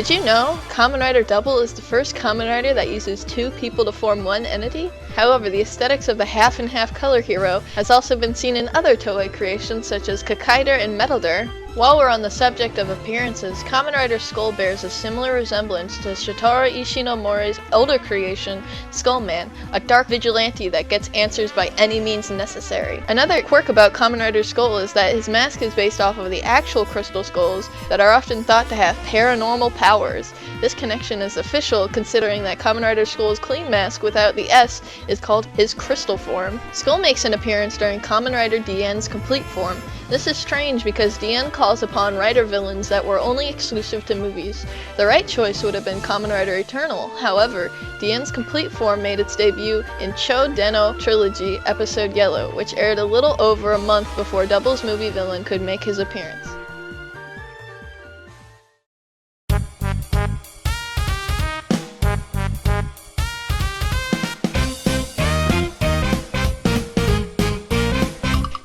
Did you know Kamen Rider Double is the first Kamen Rider that uses two people to form one entity? However, the aesthetics of the half-and-half color hero has also been seen in other Toei creations such as Kakaider and Metalder. While we're on the subject of appearances, Kamen Rider Skull bears a similar resemblance to Shotaro Ishinomori's older creation, Skullman, a dark vigilante that gets answers by any means necessary. Another quirk about Kamen Rider Skull is that his mask is based off of the actual crystal skulls that are often thought to have paranormal powers. This connection is official considering that Kamen Rider Skull's clean mask without the S is called his crystal form. Skull makes an appearance during Kamen Rider DN's complete form. This is strange because DN calls upon Rider villains that were only exclusive to movies. The right choice would have been Kamen Rider Eternal. However, DN's complete form made its debut in Cho Denno Trilogy episode Yellow, which aired a little over a month before Double's movie villain could make his appearance.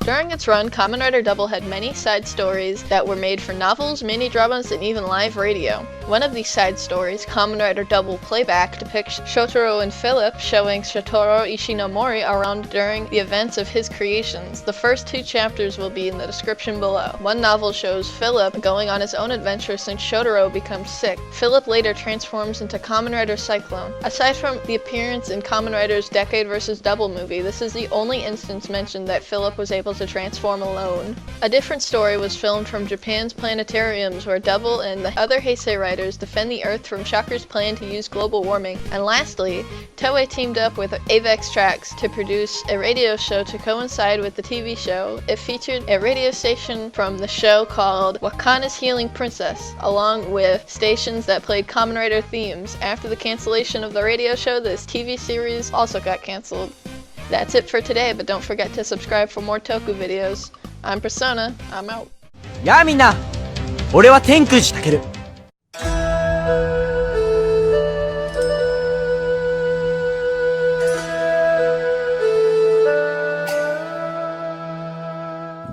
During its run, Kamen Rider Double had many side stories that were made for novels, mini-dramas, and even live radio. One of these side stories, Kamen Rider Double Playback, depicts Shotaro and Philip showing Shotaro Ishinomori around during the events of his creations. The first two chapters will be in the description below. One novel shows Philip going on his own adventure since Shotaro becomes sick. Philip later transforms into Kamen Rider Cyclone. Aside from the appearance in Kamen Rider's Decade vs. Double movie, this is the only instance mentioned that Philip was able to transform alone. A different story was filmed from Japan's planetariums where Double and the other Heisei riders defend the Earth from Shocker's plan to use global warming. And lastly, Toei teamed up with Avex Trax to produce a radio show to coincide with the TV show. It featured a radio station from the show called Wakana's Healing Princess, along with stations that played Kamen Rider themes. After the cancellation of the radio show, this TV series also got cancelled. That's it for today, but don't forget to subscribe for more Toku videos. I'm Persona, I'm out. やあみんな、俺は天空寺健。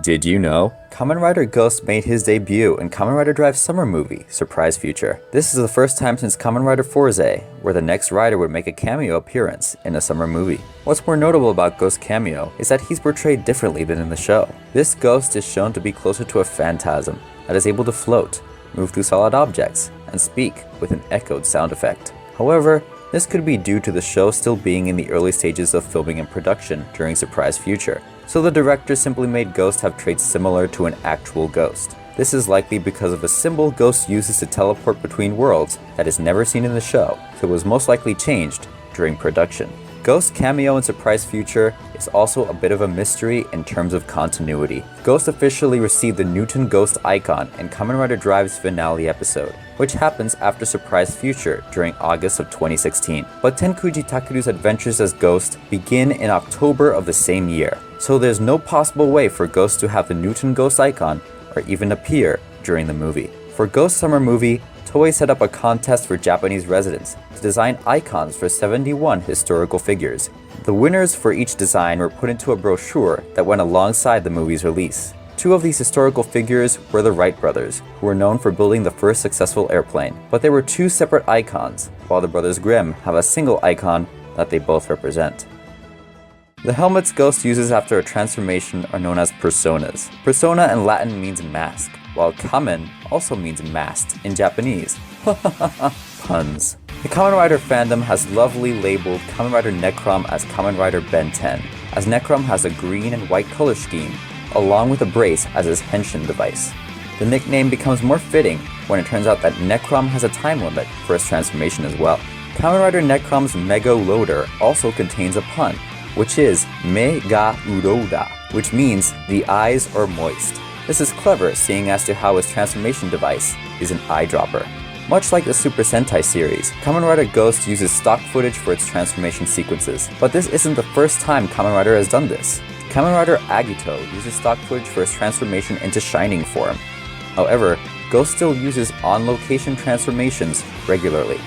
Did you know? Kamen Rider Ghost made his debut in Kamen Rider Drive's summer movie, Surprise Future. This is the first time since Kamen Rider Fourze, where the next rider would make a cameo appearance in a summer movie. What's more notable about Ghost's cameo is that he's portrayed differently than in the show. This Ghost is shown to be closer to a phantasm that is able to float, move through solid objects, and speak with an echoed sound effect. However, this could be due to the show still being in the early stages of filming and production during Surprise Future, so the director simply made Ghost have traits similar to an actual ghost. This is likely because of a symbol Ghost uses to teleport between worlds that is never seen in the show, so it was most likely changed during production. Ghost's cameo in Surprise Future is also a bit of a mystery in terms of continuity. Ghost officially received the Newton Ghost icon in Kamen Rider Drive's finale episode, which happens after Surprise Future during August of 2016. But Tenkuji Takeru's adventures as Ghost begin in October of the same year, so there's no possible way for Ghost to have the Newton Ghost icon or even appear during the movie. For Ghost Summer Movie, Toei set up a contest for Japanese residents to design icons for 71 historical figures. The winners for each design were put into a brochure that went alongside the movie's release. Two of these historical figures were the Wright brothers, who were known for building the first successful airplane, but there were two separate icons, while the brothers Grimm have a single icon that they both represent. The helmets Ghost uses after a transformation are known as personas. Persona in Latin means mask, while Kamen also means masked in Japanese. Puns. The Kamen Rider fandom has lovely labeled Kamen Rider Necrom as Kamen Rider Ben 10, as Necrom has a green and white color scheme, along with a brace as his henshin device. The nickname becomes more fitting when it turns out that Necrom has a time limit for his transformation as well. Kamen Rider Necrom's Mega Loader also contains a pun, which is Me ga uroda, which means the eyes are moist. This is clever, seeing as to how his transformation device is an eyedropper. Much like the Super Sentai series, Kamen Rider Ghost uses stock footage for its transformation sequences, but this isn't the first time Kamen Rider has done this. Kamen Rider Agito uses stock footage for his transformation into Shining form. However, Ghost still uses on-location transformations regularly.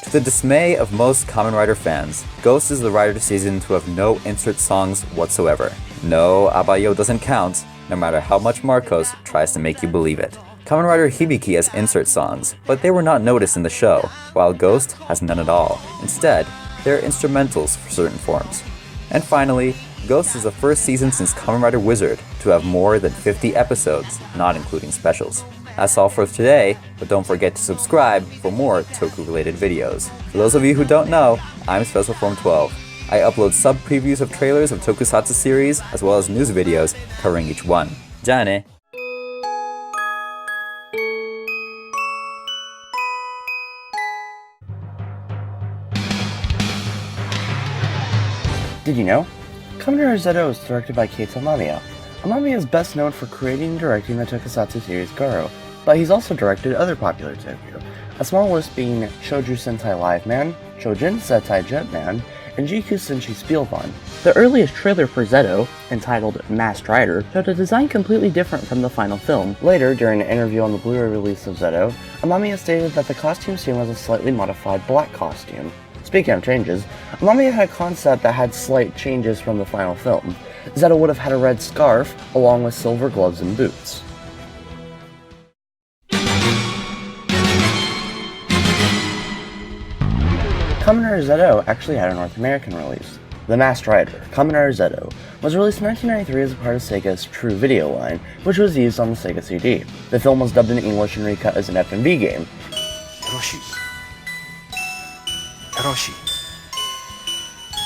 To the dismay of most Kamen Rider fans, Ghost is the rider season to have no insert songs whatsoever. No, Abayo doesn't count, no matter how much Marcos tries to make you believe it. Kamen Rider Hibiki has insert songs, but they were not noticed in the show, while Ghost has none at all. Instead, they're instrumentals for certain forms. And finally, Ghost is the first season since Kamen Rider Wizard to have more than 50 episodes, not including specials. That's all for today, but don't forget to subscribe for more Toku-related videos. For those of you who don't know, I'm SpecialForm12. I upload sub-previews of trailers of Tokusatsu series, as well as news videos covering each one. Ja ne! Did you know? Kamen Rider Zero is directed by Keita Amamiya. Amamiya is best known for creating and directing the Tokusatsu series Garo, but he's also directed other popular Toku, a small list being Shoujo Sentai Live Man, Shojin Sentai Jetman, and Jiku Senshi Spielbahn. The earliest trailer for Zeto, entitled Masked Rider, showed a design completely different from the final film. Later, during an interview on the Blu-ray release of Zeto, Amamiya stated that the costume scene was a slightly modified black costume. Speaking of changes, Amamiya had a concept that had slight changes from the final film. Zeto would have had a red scarf, along with silver gloves and boots. Kamen Rider Zeto actually had a North American release. The Masked Rider, Kamen Rider Zeto, was released in 1993 as a part of Sega's True Video line, which was used on the Sega CD. The film was dubbed in English and recut as an FMV game. Hiroshi,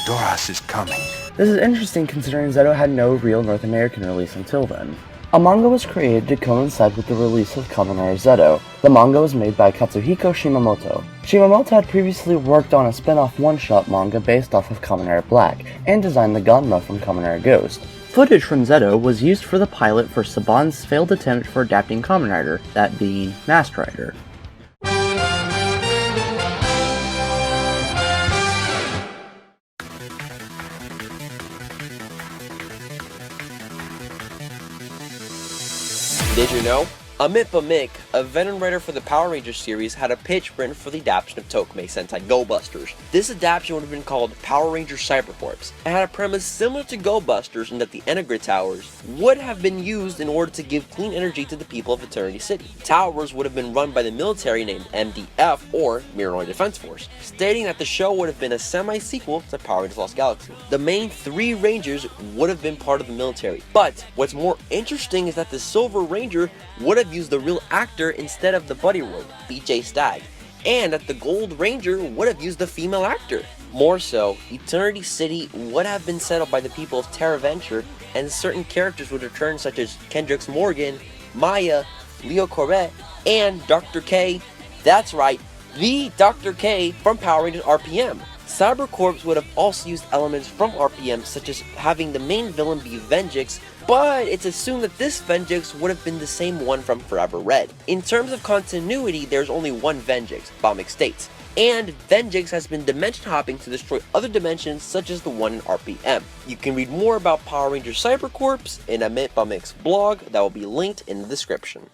Doras is coming. This is interesting considering Zeto had no real North American release until then. A manga was created to coincide with the release of Kamen Rider Zeto. The manga was made by Katsuhiko Shimamoto. Shimamoto had previously worked on a spin-off one-shot manga based off of Kamen Rider Black, and designed the Ganma from Kamen Rider Ghost. Footage from Zeto was used for the pilot for Saban's failed attempt for adapting Kamen Rider, that being Masked Rider. Did you know? Amit Bamik, a veteran writer for the Power Rangers series, had a pitch written for the adaptation of Tokumei Sentai Go Busters. This adaptation would have been called Power Rangers Cybercorps, and had a premise similar to Go Busters in that the Energrid Towers would have been used in order to give clean energy to the people of Eternity City. Towers would have been run by the military named MDF, or Mironoid Defense Force, stating that the show would have been a semi-sequel to Power Rangers Lost Galaxy. The main three Rangers would have been part of the military, but what's more interesting is that the Silver Ranger would have used the real actor instead of the buddy role, BJ Stagg, and that the Gold Ranger would have used the female actor. More so, Eternity City would have been settled by the people of Terra Venture, and certain characters would return such as Kendrix Morgan, Maya, Leo Corrette, and Dr. K. That's right, the Dr. K from Power Rangers RPM. Cybercorps would have also used elements from RPM, such as having the main villain be Venjix, but it's assumed that this Venjix would have been the same one from Forever Red. In terms of continuity, there's only one Venjix, Bamik states, and Venjix has been dimension hopping to destroy other dimensions such as the one in RPM. You can read more about Power Rangers Cybercorps in Amit Bamik's blog that will be linked in the description.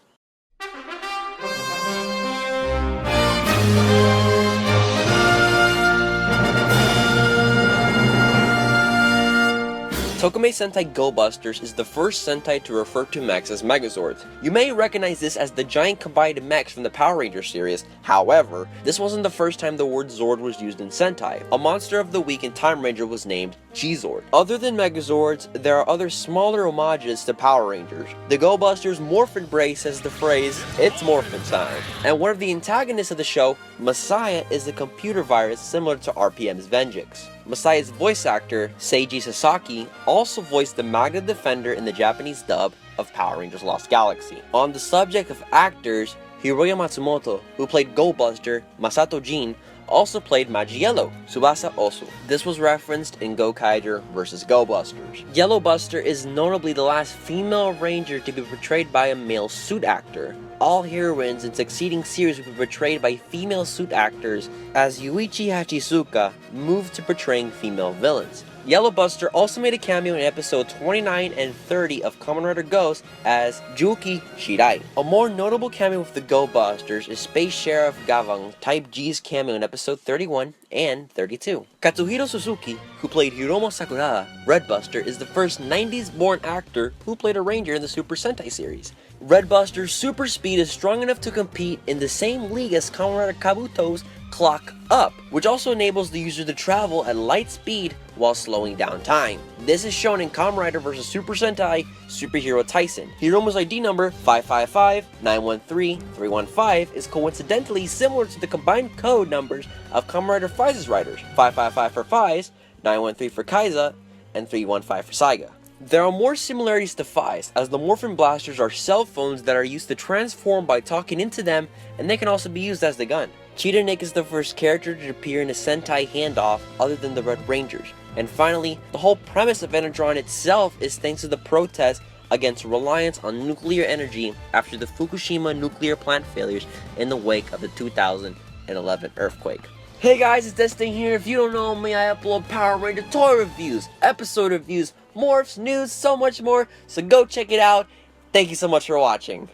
Tokumei Sentai Go Busters is the first Sentai to refer to mechs as Megazords. You may recognize this as the giant combined mechs from the Power Rangers series. However, this wasn't the first time the word Zord was used in Sentai. A Monster of the Week in Time Ranger was named G-Zord. Other than Megazords, there are other smaller homages to Power Rangers. The Go Busters Morphin Brace says the phrase, "It's Morphin time." And one of the antagonists of the show, Messiah, is a computer virus similar to RPM's Venjix. Messiah's voice actor, Seiji Sasaki, also voiced the Magna Defender in the Japanese dub of Power Rangers Lost Galaxy. On the subject of actors, Hiroya Matsumoto, who played Go Buster, Masato Jin, also played Magi Yellow, Tsubasa Osu. This was referenced in Gokaiger vs. Go Busters. Yellow Buster is notably the last female ranger to be portrayed by a male suit actor. All heroines in succeeding series will be portrayed by female suit actors, as Yuichi Hachisuka moved to portraying female villains. Yellow Buster also made a cameo in episode 29 and 30 of Kamen Rider Ghost as Juki Shirai. A more notable cameo with the Go Busters is Space Sheriff Gavang Type G's cameo in episode 31 and 32. Katsuhiro Suzuki, who played Hiromo Sakura, Red Buster, is the first 90s-born actor who played a ranger in the Super Sentai series. Red Buster's super speed is strong enough to compete in the same league as Kamen Rider Kabuto's Clock Up, which also enables the user to travel at light speed while slowing down time. This is shown in Kamen Rider vs Super Sentai Superhero Tyson. Hiromu's ID number 555-913-315 is coincidentally similar to the combined code numbers of Kamen Rider Faiza's riders, 555 for Faiz, 913 for Kaiza, and 315 for Saiga. There are more similarities to Faiz, as the Morphin blasters are cell phones that are used to transform by talking into them, and they can also be used as the gun. Cheetah Nick is the first character to appear in a Sentai handoff other than the Red Rangers. And finally, the whole premise of Enerdron itself is thanks to the protest against reliance on nuclear energy after the Fukushima nuclear plant failures in the wake of the 2011 earthquake. Hey guys, it's Este here. If you don't know me, I upload Power Ranger toy reviews, episode reviews, morphs, news, so much more, so go check it out. Thank you so much for watching.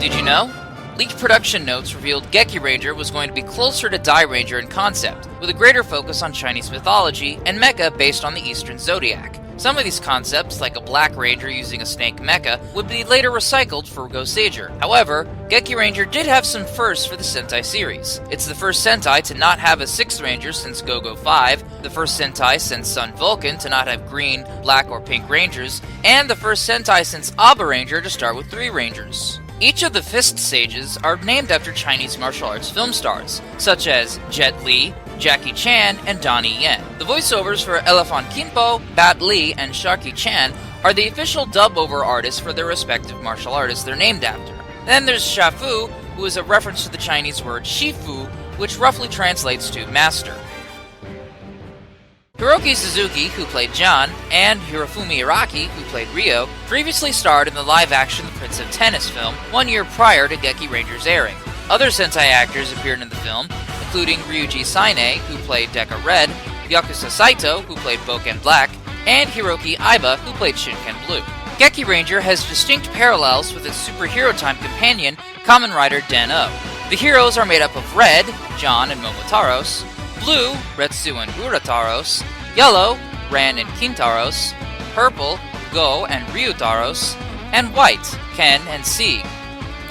Did you know? Leaked production notes revealed GokaiOrange was going to be closer to Dairanger in concept, with a greater focus on Chinese mythology and mecha based on the Eastern Zodiac. Some of these concepts, like a Black Ranger using a snake mecha, would be later recycled for Goseiger. However, GokaiOrange did have some firsts for the Sentai series. It's the first Sentai to not have a 6th Ranger since Go-Go 5, the first Sentai since Sun Vulcan to not have green, black, or pink Rangers, and the first Sentai since Aba Ranger to start with 3 Rangers. Each of the Fist Sages are named after Chinese martial arts film stars, such as Jet Li, Jackie Chan, and Donnie Yen. The voiceovers for Elephant Kinpo, Bat Li, and Sharky Chan are the official dub-over artists for their respective martial artists they're named after. Then there's Shafu, who is a reference to the Chinese word Shifu, which roughly translates to master. Hiroki Suzuki, who played John, and Hirofumi Araki, who played Ryo, previously starred in the live-action The Prince of Tennis film 1 year prior to GokaiOrange's airing. Other Sentai actors appeared in the film, including Ryuji Saine, who played Deca Red, Yakuza Saito, who played Boken Black, and Hiroki Aiba, who played Shinken Blue. GokaiOrange has distinct parallels with its superhero-time companion, Kamen Rider Den-O. The heroes are made up of Red, John and Momotaros, Blue, Retsu and Urataros, Yellow, Ran and Kintaros, Purple, Go and Ryutaros, and White, Ken and Sieg.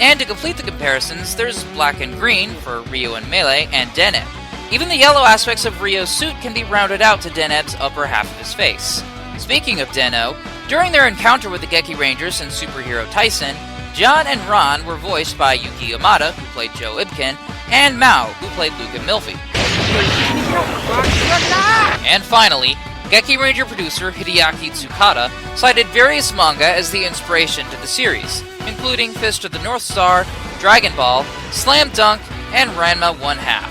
And to complete the comparisons, there's Black and Green for Ryo and Melee and Deneb. Even the yellow aspects of Ryo's suit can be rounded out to Deneb's upper half of his face. Speaking of Den-O, during their encounter with the GokaiOrange and superhero Tyson, John and Ron were voiced by Yuki Yamada, who played Joe Ibken, and Mao, who played Luca Milfi. And finally, GokaiOrange producer Hideaki Tsukada cited various manga as the inspiration to the series, including Fist of the North Star, Dragon Ball, Slam Dunk, and Ranma 1/2.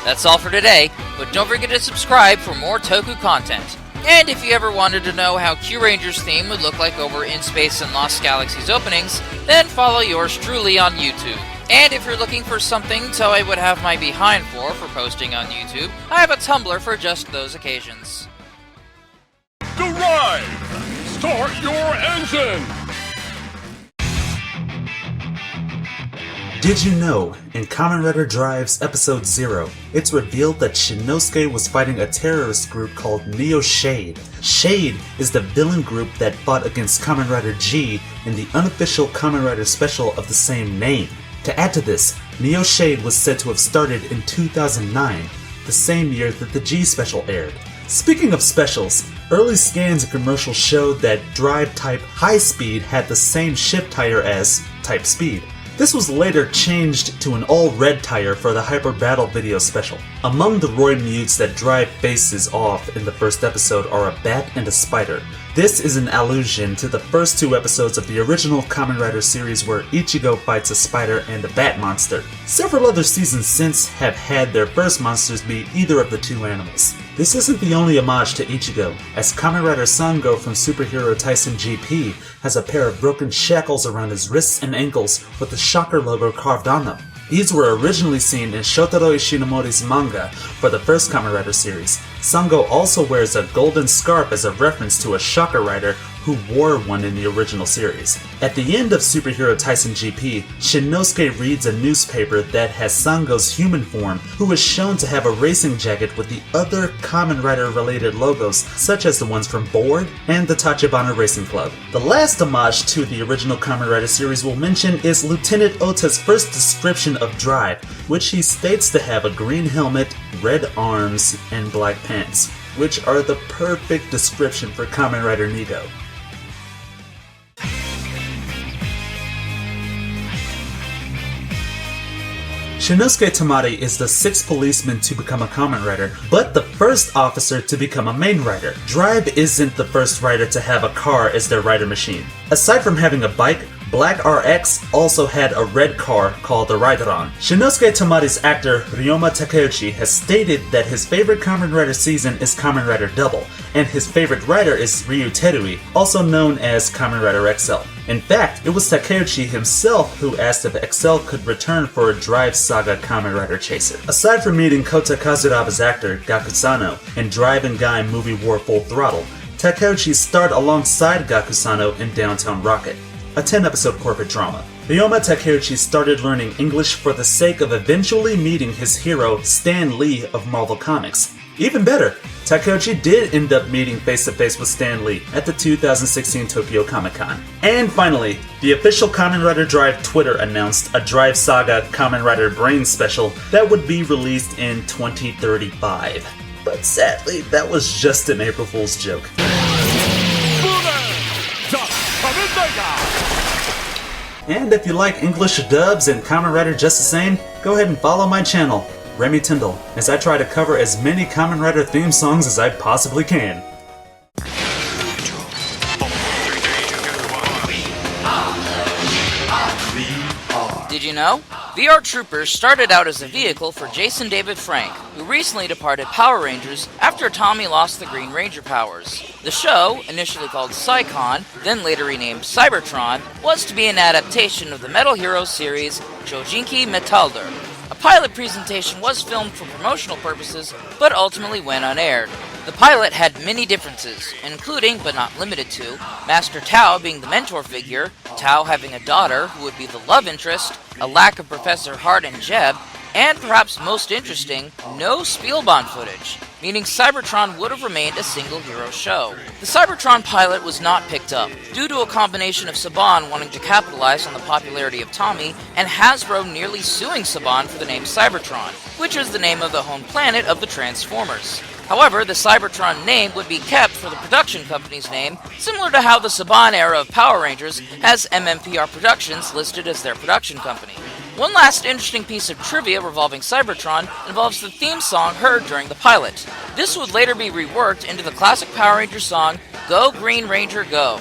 That's all for today, but don't forget to subscribe for more Toku content. And if you ever wanted to know how Q-Ranger's theme would look like over In Space and Lost Galaxies openings, then follow yours truly on YouTube. And if you're looking for something Toei would have my behind for posting on YouTube, I have a Tumblr for just those occasions. Arrive! Start your engine! Did you know, in Kamen Rider Drive's Episode 0, it's revealed that Shinosuke was fighting a terrorist group called Neo Shade. Shade is the villain group that fought against Kamen Rider G in the unofficial Kamen Rider special of the same name. To add to this, Neo Shade was said to have started in 2009, the same year that the G special aired. Speaking of specials, early scans and commercials showed that Drive Type High Speed had the same shift tire as Type Speed. This was later changed to an all-red tire for the Hyper Battle video special. Among the Roid mutes that Drive faces off in the first episode are a bat and a spider. This is an allusion to the first 2 episodes of the original Kamen Rider series where Ichigo fights a spider and a bat monster. Several other seasons since have had their first monsters be either of the 2 animals. This isn't the only homage to Ichigo, as Kamen Rider Sango from superhero Tyson GP has a pair of broken shackles around his wrists and ankles with the Shocker logo carved on them. These were originally seen in Shotaro Ishinomori's manga for the first Kamen Rider series. Sango also wears a golden scarf as a reference to a Shaka Rider who wore one in the original series. At the end of Superhero Tyson GP, Shinnosuke reads a newspaper that has Sango's human form, who is shown to have a racing jacket with the other Kamen Rider related logos, such as the ones from Board and the Tachibana Racing Club. The last homage to the original Kamen Rider series we'll mention is Lieutenant Ota's first description of Drive, which he states to have a green helmet, red arms, and black pants, which are the perfect description for Kamen Rider Nigo. Shinnosuke Tamari is the 6th policeman to become a Kamen Rider, but the first officer to become a main rider. Drive isn't the first rider to have a car as their rider machine. Aside from having a bike, Black RX also had a red car called the Rideron. Shinnosuke Tamari's actor Ryoma Takeuchi has stated that his favorite Kamen Rider season is Kamen Rider Double, and his favorite rider is Ryu Terui, also known as Kamen Rider XL. In fact, it was Takeuchi himself who asked if XL could return for a Drive Saga Kamen Rider chaser. Aside from meeting Kota Kazuraba's actor Gakusano in Drive and Guy Movie War Full Throttle, Takeuchi starred alongside Gakusano in Downtown Rocket, a 10-episode corporate drama. Ryoma Takeuchi started learning English for the sake of eventually meeting his hero Stan Lee of Marvel Comics. Even better, Takeuchi did end up meeting face-to-face with Stan Lee at the 2016 Tokyo Comic-Con. And finally, the official Kamen Rider Drive Twitter announced a Drive Saga Kamen Rider Brain special that would be released in 2035. But sadly, that was just an April Fool's joke. And if you like English dubs and Kamen Rider just the same, go ahead and follow my channel, Remy Tyndle, as I try to cover as many Kamen Rider theme songs as I possibly can. Did you know? VR Troopers started out as a vehicle for Jason David Frank, who recently departed Power Rangers after Tommy lost the Green Ranger powers. The show, initially called Psycon, then later renamed Cybertron, was to be an adaptation of the Metal Heroes series Jojinki Metalder. A pilot presentation was filmed for promotional purposes, but ultimately went unaired. The pilot had many differences, including, but not limited to, Master Tao being the mentor figure, Tao having a daughter who would be the love interest, a lack of Professor Hart and Jeb, and perhaps most interesting, no Spielbahn footage, meaning Cybertron would have remained a single hero show. The Cybertron pilot was not picked up, due to a combination of Saban wanting to capitalize on the popularity of Tommy, and Hasbro nearly suing Saban for the name Cybertron, which is the name of the home planet of the Transformers. However, the Cybertron name would be kept for the production company's name, similar to how the Saban era of Power Rangers has MMPR Productions listed as their production company. One last interesting piece of trivia revolving Cybertron involves the theme song heard during the pilot. This would later be reworked into the classic Power Rangers song, Go Green Ranger Go.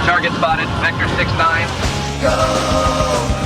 Target spotted, Vector 6-9. Go!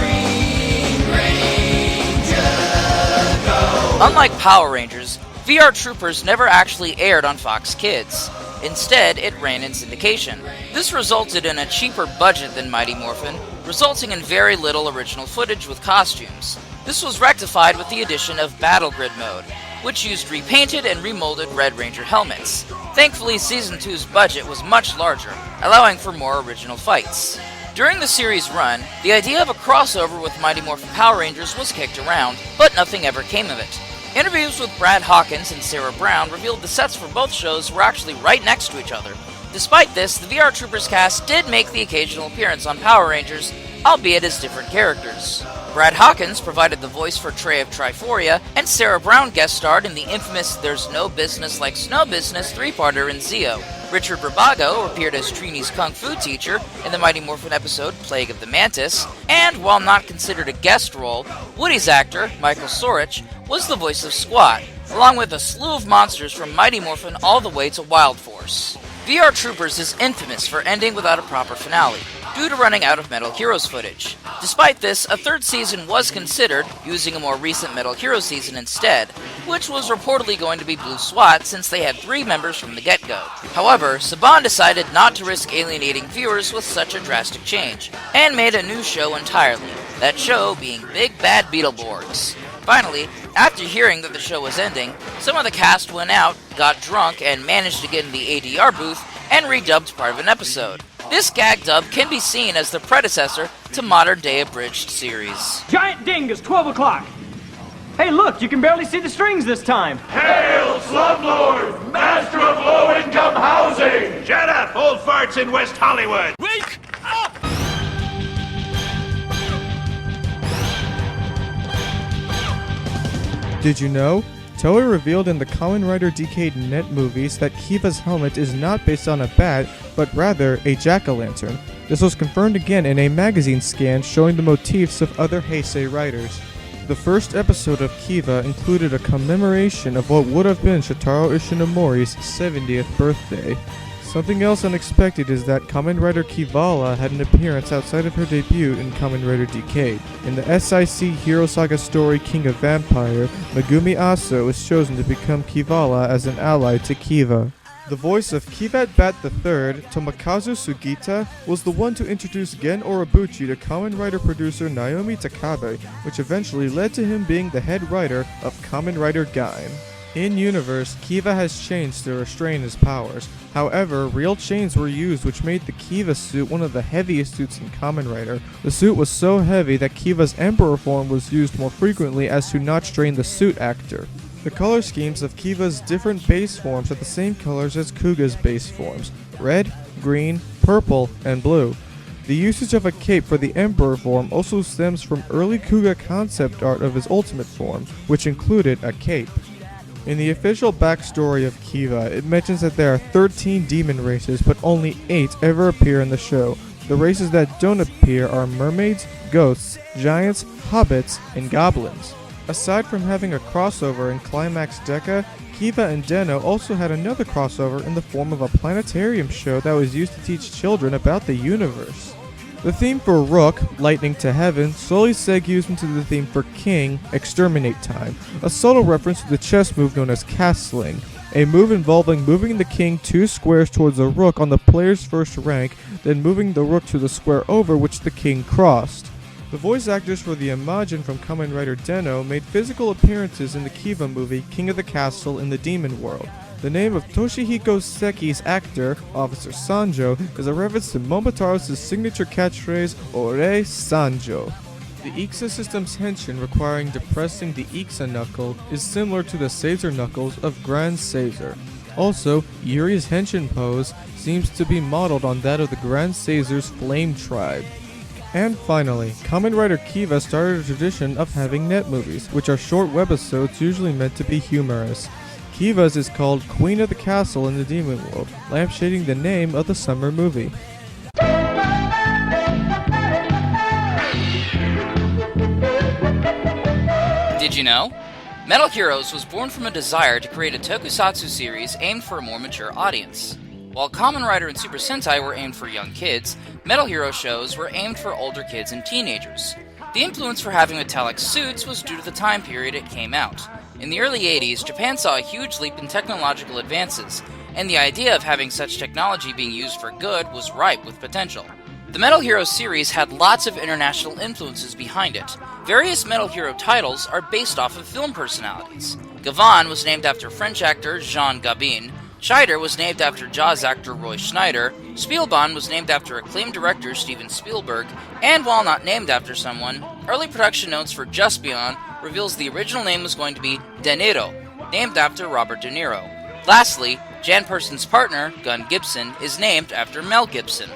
Unlike Power Rangers, VR Troopers never actually aired on Fox Kids. Instead, it ran in syndication. This resulted in a cheaper budget than Mighty Morphin, resulting in very little original footage with costumes. This was rectified with the addition of Battle Grid mode, which used repainted and remolded Red Ranger helmets. Thankfully, Season 2's budget was much larger, allowing for more original fights. During the series' run, the idea of a crossover with Mighty Morphin Power Rangers was kicked around, but nothing ever came of it. Interviews with Brad Hawkins and Sarah Brown revealed the sets for both shows were actually right next to each other. Despite this, the VR Troopers cast did make the occasional appearance on Power Rangers, albeit as different characters. Brad Hawkins provided the voice for Trey of Triforia, and Sarah Brown guest starred in the infamous There's No Business Like Snow Business 3-parter in Zeo. Richard Rabago appeared as Trini's Kung Fu teacher in the Mighty Morphin episode Plague of the Mantis, and while not considered a guest role, Woody's actor, Michael Sorich, was the voice of Squat, along with a slew of monsters from Mighty Morphin all the way to Wild Force. VR Troopers is infamous for ending without a proper finale. due to running out of Metal Heroes footage. Despite this, a third season was considered, using a more recent Metal Hero season instead, which was reportedly going to be Blue SWAT since they had 3 members from the get-go. However, Saban decided not to risk alienating viewers with such a drastic change, and made a new show entirely, that show being Big Bad Beetleborgs. Finally, after hearing that the show was ending, some of the cast went out, got drunk, and managed to get in the ADR booth and redubbed part of an episode. This gag dub can be seen as the predecessor to modern-day abridged series. Giant dingus, 12 o'clock! Hey look, you can barely see the strings this time! Hail, Slumlord, master of low-income housing! Shut up, old farts in West Hollywood! Wake up! Did you know? Toei revealed in the Kamen Rider Decade Net movies that Kiva's helmet is not based on a bat, but rather a jack-o'-lantern. This was confirmed again in a magazine scan showing the motifs of other Heisei writers. The first episode of Kiva included a commemoration of what would have been Shotaro Ishinomori's 70th birthday. Something else unexpected is that Kamen Rider Kivala had an appearance outside of her debut in Kamen Rider Decade. In the SIC Hero Saga story King of Vampire, Megumi Aso was chosen to become Kivala as an ally to Kiva. The voice of Kivat Bat III, Tomokazu Sugita, was the one to introduce Gen Orobuchi to Kamen Rider producer Naomi Takabe, which eventually led to him being the head writer of Kamen Rider Gaim. In-universe, Kiva has chains to restrain his powers. However, real chains were used which made the Kiva suit one of the heaviest suits in Kamen Rider. The suit was so heavy that Kiva's Emperor form was used more frequently as to not strain the suit actor. The color schemes of Kiva's different base forms are the same colors as Kuga's base forms: red, green, purple, and blue. The usage of a cape for the Emperor form also stems from early Kuga concept art of his ultimate form, which included a cape. In the official backstory of Kiva, it mentions that there are 13 demon races, but only 8 ever appear in the show. The races that don't appear are mermaids, ghosts, giants, hobbits, and goblins. Aside from having a crossover in Climax Deca, Kiva and Den-O also had another crossover in the form of a planetarium show that was used to teach children about the universe. The theme for Rook, Lightning to Heaven, slowly segues into the theme for King, Exterminate Time, a subtle reference to the chess move known as castling, a move involving moving the king 2 squares towards a rook on the player's first rank, then moving the rook to the square over which the king crossed. The voice actors for the Imagine from Kamen Rider Den-O made physical appearances in the Kiva movie King of the Castle in the Demon World. The name of Toshihiko Seki's actor, Officer Sanjo, is a reference to Momotaro's signature catchphrase, Ore Sanjo. The Ixa system's henshin requiring depressing the Ixa knuckle is similar to the Caesar knuckles of Grand Caesar. Also, Yuri's henshin pose seems to be modeled on that of the Grand Caesar's Flame Tribe. And finally, Kamen Rider Kiva started a tradition of having net movies, which are short webisodes usually meant to be humorous. Kiva's is called Queen of the Castle in the Demon World, lampshading the name of the summer movie. Did you know? Metal Heroes was born from a desire to create a tokusatsu series aimed for a more mature audience. While Kamen Rider and Super Sentai were aimed for young kids, Metal Hero shows were aimed for older kids and teenagers. The influence for having metallic suits was due to the time period it came out. In the early 80s, Japan saw a huge leap in technological advances, and the idea of having such technology being used for good was ripe with potential. The Metal Hero series had lots of international influences behind it. Various Metal Hero titles are based off of film personalities. Gavin was named after French actor Jean Gabin, Scheider was named after Jaws actor Roy Schneider, Spielbahn was named after acclaimed director Steven Spielberg, and while not named after someone, early production notes for Just Beyond reveals the original name was going to be De Niro, named after Robert De Niro. Lastly, Jan Person's partner, Gun Gibson, is named after Mel Gibson.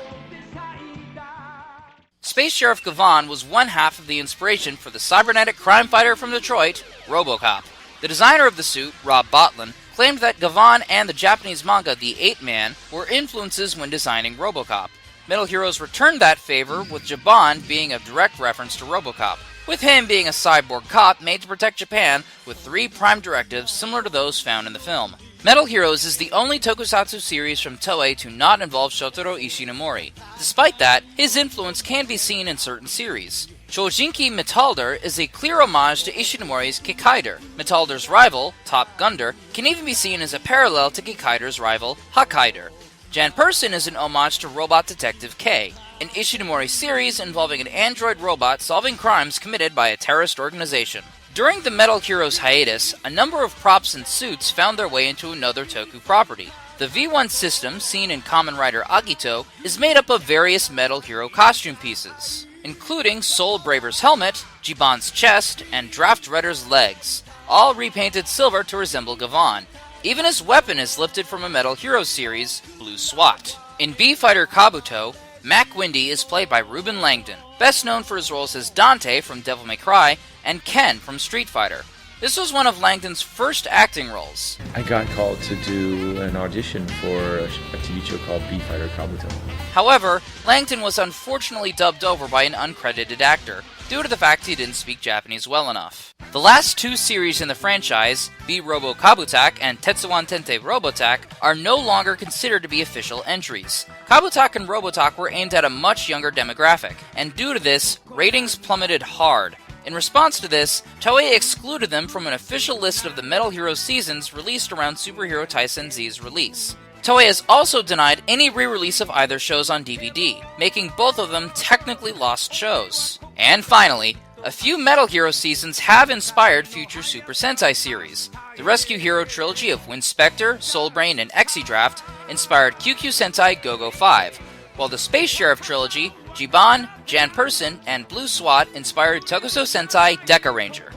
Space Sheriff Gavin was one half of the inspiration for the cybernetic crime fighter from Detroit, Robocop. The designer of the suit, Rob Botlin, claimed that Gavin and the Japanese manga The 8-Man were influences when designing Robocop. Metal Heroes returned that favor, with Jaban being a direct reference to Robocop, with him being a cyborg cop made to protect Japan with 3 prime directives similar to those found in the film. Metal Heroes is the only tokusatsu series from Toei to not involve Shotaro Ishinomori. Despite that, his influence can be seen in certain series. Shojinki Metalder is a clear homage to Ishinomori's Kikaider. Metalder's rival, Top Gunder, can even be seen as a parallel to Kikaider's rival, Hakaider. Jan Person is an homage to Robot Detective K, an Ishinomori series involving an android robot solving crimes committed by a terrorist organization. During the Metal Heroes hiatus, a number of props and suits found their way into another Toku property. The V1 system, seen in Kamen Rider Agito, is made up of various Metal Hero costume pieces, including Soul Braver's helmet, Jiban's chest, and Draft Redder's legs, all repainted silver to resemble Gavan. Even his weapon is lifted from a Metal Hero series, Blue SWAT. In B-Fighter Kabuto, Mac Windy is played by Ruben Langdon, best known for his roles as Dante from Devil May Cry and Ken from Street Fighter. This was one of Langdon's first acting roles. I got called to do an audition for a TV show called B-Fighter Kabuto. However, Langdon was unfortunately dubbed over by an uncredited actor, due to the fact he didn't speak Japanese well enough. The last two series in the franchise, B-Robocop Attack and Tetsuwan Tente Robotac, are no longer considered to be official entries. Kabutak and Robotac were aimed at a much younger demographic, and due to this, ratings plummeted hard. In response to this, Toei excluded them from an official list of the Metal Hero seasons released around Superhero Taisen Z's release. Toei has also denied any re-release of either shows on DVD, making both of them technically lost shows. And finally, a few Metal Hero seasons have inspired future Super Sentai series. The Rescue Hero trilogy of Wind Spectre, Soul Brain, and Exidraft inspired QQ Sentai Go-Go 5, while the Space Sheriff trilogy, Jiban, Jan Person, and Blue SWAT inspired Tokusou Sentai Deca Ranger.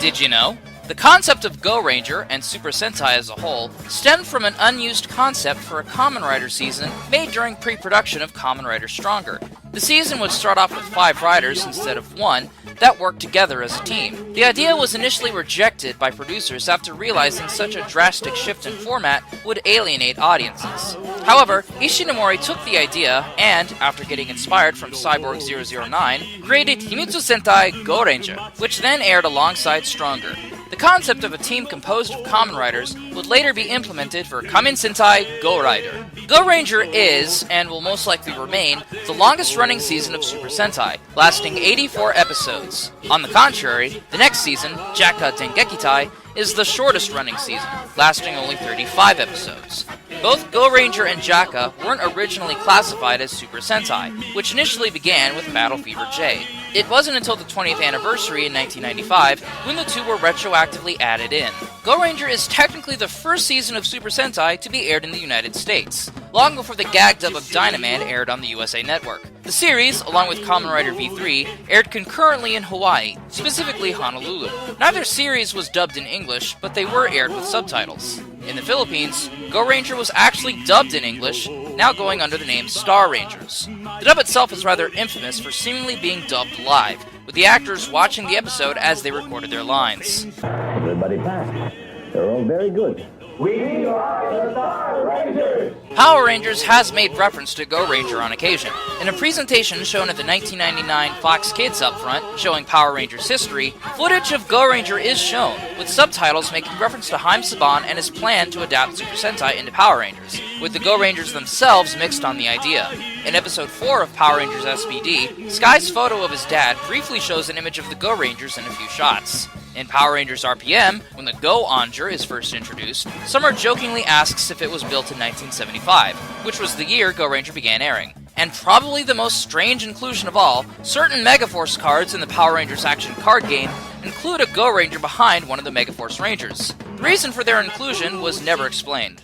Did you know? The concept of Go Ranger, and Super Sentai as a whole, stemmed from an unused concept for a Kamen Rider season made during pre-production of Kamen Rider Stronger. The season would start off with 5 riders instead of 1 that worked together as a team. The idea was initially rejected by producers after realizing such a drastic shift in format would alienate audiences. However, Ishinomori took the idea and, after getting inspired from Cyborg 009, created Himitsu Sentai Go Ranger, which then aired alongside Stronger. The concept of a team composed of Kamen Riders would later be implemented for Kamen Sentai Go Rider. Go Ranger is, and will most likely remain, the longest running season of Super Sentai, lasting 84 episodes. On the contrary, the next season, Jaka Dengekitai, is the shortest running season, lasting only 35 episodes. Both Go Ranger and Jaka weren't originally classified as Super Sentai, which initially began with Battle Fever J. It wasn't until the 20th anniversary in 1995 when the two were retroactively added in. Go Ranger is technically the first season of Super Sentai to be aired in the United States, long before the gag dub of Dynaman aired on the USA Network. The series, along with Kamen Rider V3, aired concurrently in Hawaii, specifically Honolulu. Neither series was dubbed in English, but they were aired with subtitles. In the Philippines, Go Ranger was actually dubbed in English, now going under the name Star Rangers. The dub itself is rather infamous for seemingly being dubbed live, with the actors watching the episode as they recorded their lines. Everybody passed. They're all very good. We are the Star Rangers! Power Rangers has made reference to Go Ranger on occasion. In a presentation shown at the 1999 Fox Kids Upfront, showing Power Rangers history, footage of Go Ranger is shown, with subtitles making reference to Haim Saban and his plan to adapt Super Sentai into Power Rangers, with the Go Rangers themselves mixed on the idea. In episode 4 of Power Rangers SPD, Sky's photo of his dad briefly shows an image of the Go Rangers in a few shots. In Power Rangers RPM, when the GokaiOrange is first introduced, Summer jokingly asks if it was built in 1975, which was the year Go Ranger began airing. And probably the most strange inclusion of all, certain Megaforce cards in the Power Rangers action card game include a Go Ranger behind one of the Megaforce Rangers. The reason for their inclusion was never explained.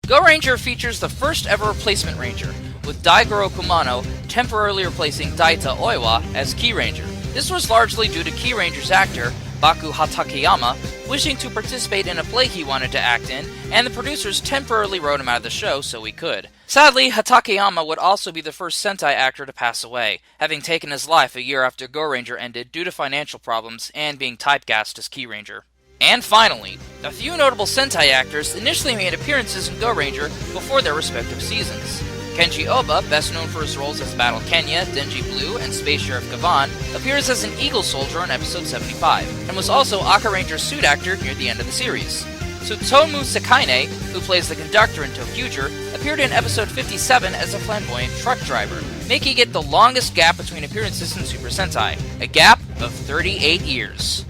Go Ranger features the first ever replacement Ranger, with Daigoro Kumano temporarily replacing Daita Oiwa as Key Ranger. This was largely due to Key Ranger's actor, Baku Hatakeyama, wishing to participate in a play he wanted to act in, and the producers temporarily wrote him out of the show so he could. Sadly, Hatakeyama would also be the first Sentai actor to pass away, having taken his life a year after Go Ranger ended due to financial problems and being typecast as Key Ranger. And finally, a few notable Sentai actors initially made appearances in Go Ranger before their respective seasons. Kenji Oba, best known for his roles as Battle Kenya, Denji Blue, and Space Sheriff Kavan, appears as an Eagle Soldier in episode 75, and was also Aka Ranger's suit actor near the end of the series. Tsutomu Sakaine, who plays the conductor in Tokuger, appeared in episode 57 as a flamboyant truck driver, making it the longest gap between appearances in Super Sentai, a gap of 38 years.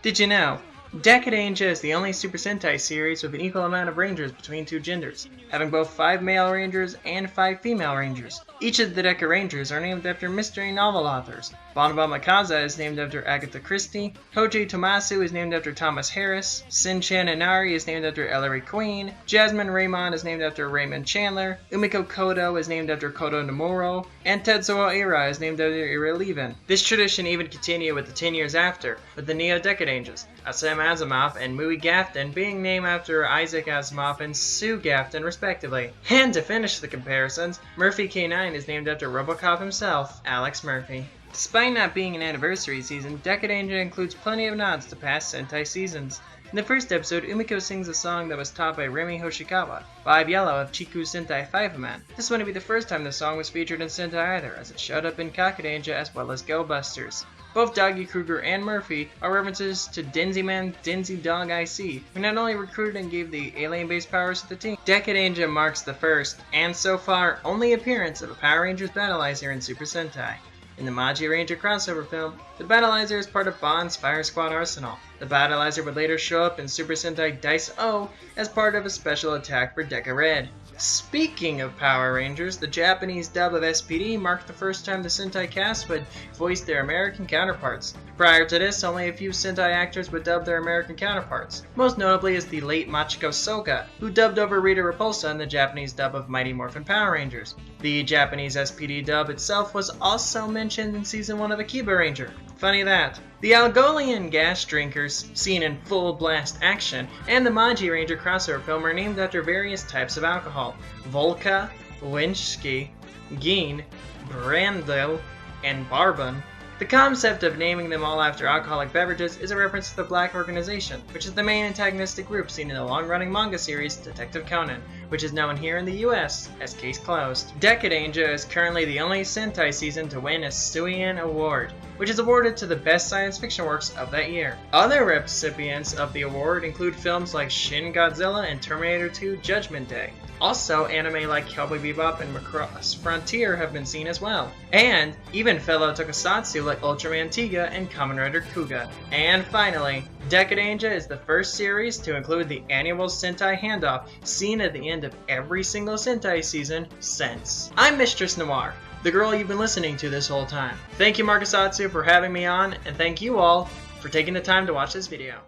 Did you know? GokaiOrange is the only Super Sentai series with an equal amount of Rangers between two genders, having both 5 male Rangers and 5 female Rangers. Each of the GokaiOrangers are named after mystery novel authors. Bonaba Makaza is named after Agatha Christie, Koji Tomasu is named after Thomas Harris, Sinchan Inari is named after Ellery Queen, Jasmine Raymond is named after Raymond Chandler, Umiko Kodo is named after Kodo Nomuro, and Tetsuo Ira is named after Ira Levin. This tradition even continued with the 10 years after, with the Neo-GokaiOranges, Sam Asimov and Mui Gafton being named after Isaac Asimov and Sue Gafton respectively. And to finish the comparisons, Murphy K9 is named after Robocop himself, Alex Murphy. Despite not being an anniversary season, GokaiOrange includes plenty of nods to past Sentai seasons. In the first episode, Umiko sings a song that was taught by Remy Hoshikawa, 5 Yellow of Chiku Sentai 5-Man. This wouldn't be the first time the song was featured in Sentai either, as it showed up in GokaiOrange as well as Go Busters. Both Doggy Kruger and Murphy are references to Denzi Man Denzi Dog IC, who not only recruited and gave the alien-based powers to the team. GokaiOrange marks the first, and so far, only appearance of a Power Rangers Battleizer in Super Sentai. In the Magi Ranger crossover film, the Battleizer is part of Bond's Fire Squad arsenal. The Battleizer would later show up in Super Sentai Dice-O as part of a special attack for Deca Red. Speaking of Power Rangers, the Japanese dub of SPD marked the first time the Sentai cast would voice their American counterparts. Prior to this, only a few Sentai actors would dub their American counterparts. Most notably is the late Machiko Soka, who dubbed over Rita Repulsa in the Japanese dub of Mighty Morphin Power Rangers. The Japanese SPD dub itself was also mentioned in Season 1 of Akiba Ranger. Funny that. The Algolian gas drinkers, seen in full blast action, and the Magi Ranger crossover film are named after various types of alcohol: Volca, Winski, Gin, Brandel, and Barbon. The concept of naming them all after alcoholic beverages is a reference to the Black Organization, which is the main antagonistic group seen in the long-running manga series Detective Conan, which is known here in the US as Case Closed. GokaiOrange is currently the only Sentai season to win a Suian Award, which is awarded to the best science fiction works of that year. Other recipients of the award include films like Shin Godzilla and Terminator 2 Judgment Day. Also, anime like Cowboy Bebop and Macross Frontier have been seen as well. And even fellow tokusatsu like Ultraman Tiga and Kamen Rider Kuga. And finally, GokaiOrange is the first series to include the annual Sentai handoff seen at the end of every single Sentai season since. I'm MistressNoir, the girl you've been listening to this whole time. Thank you Marcosatsu for having me on, and thank you all for taking the time to watch this video.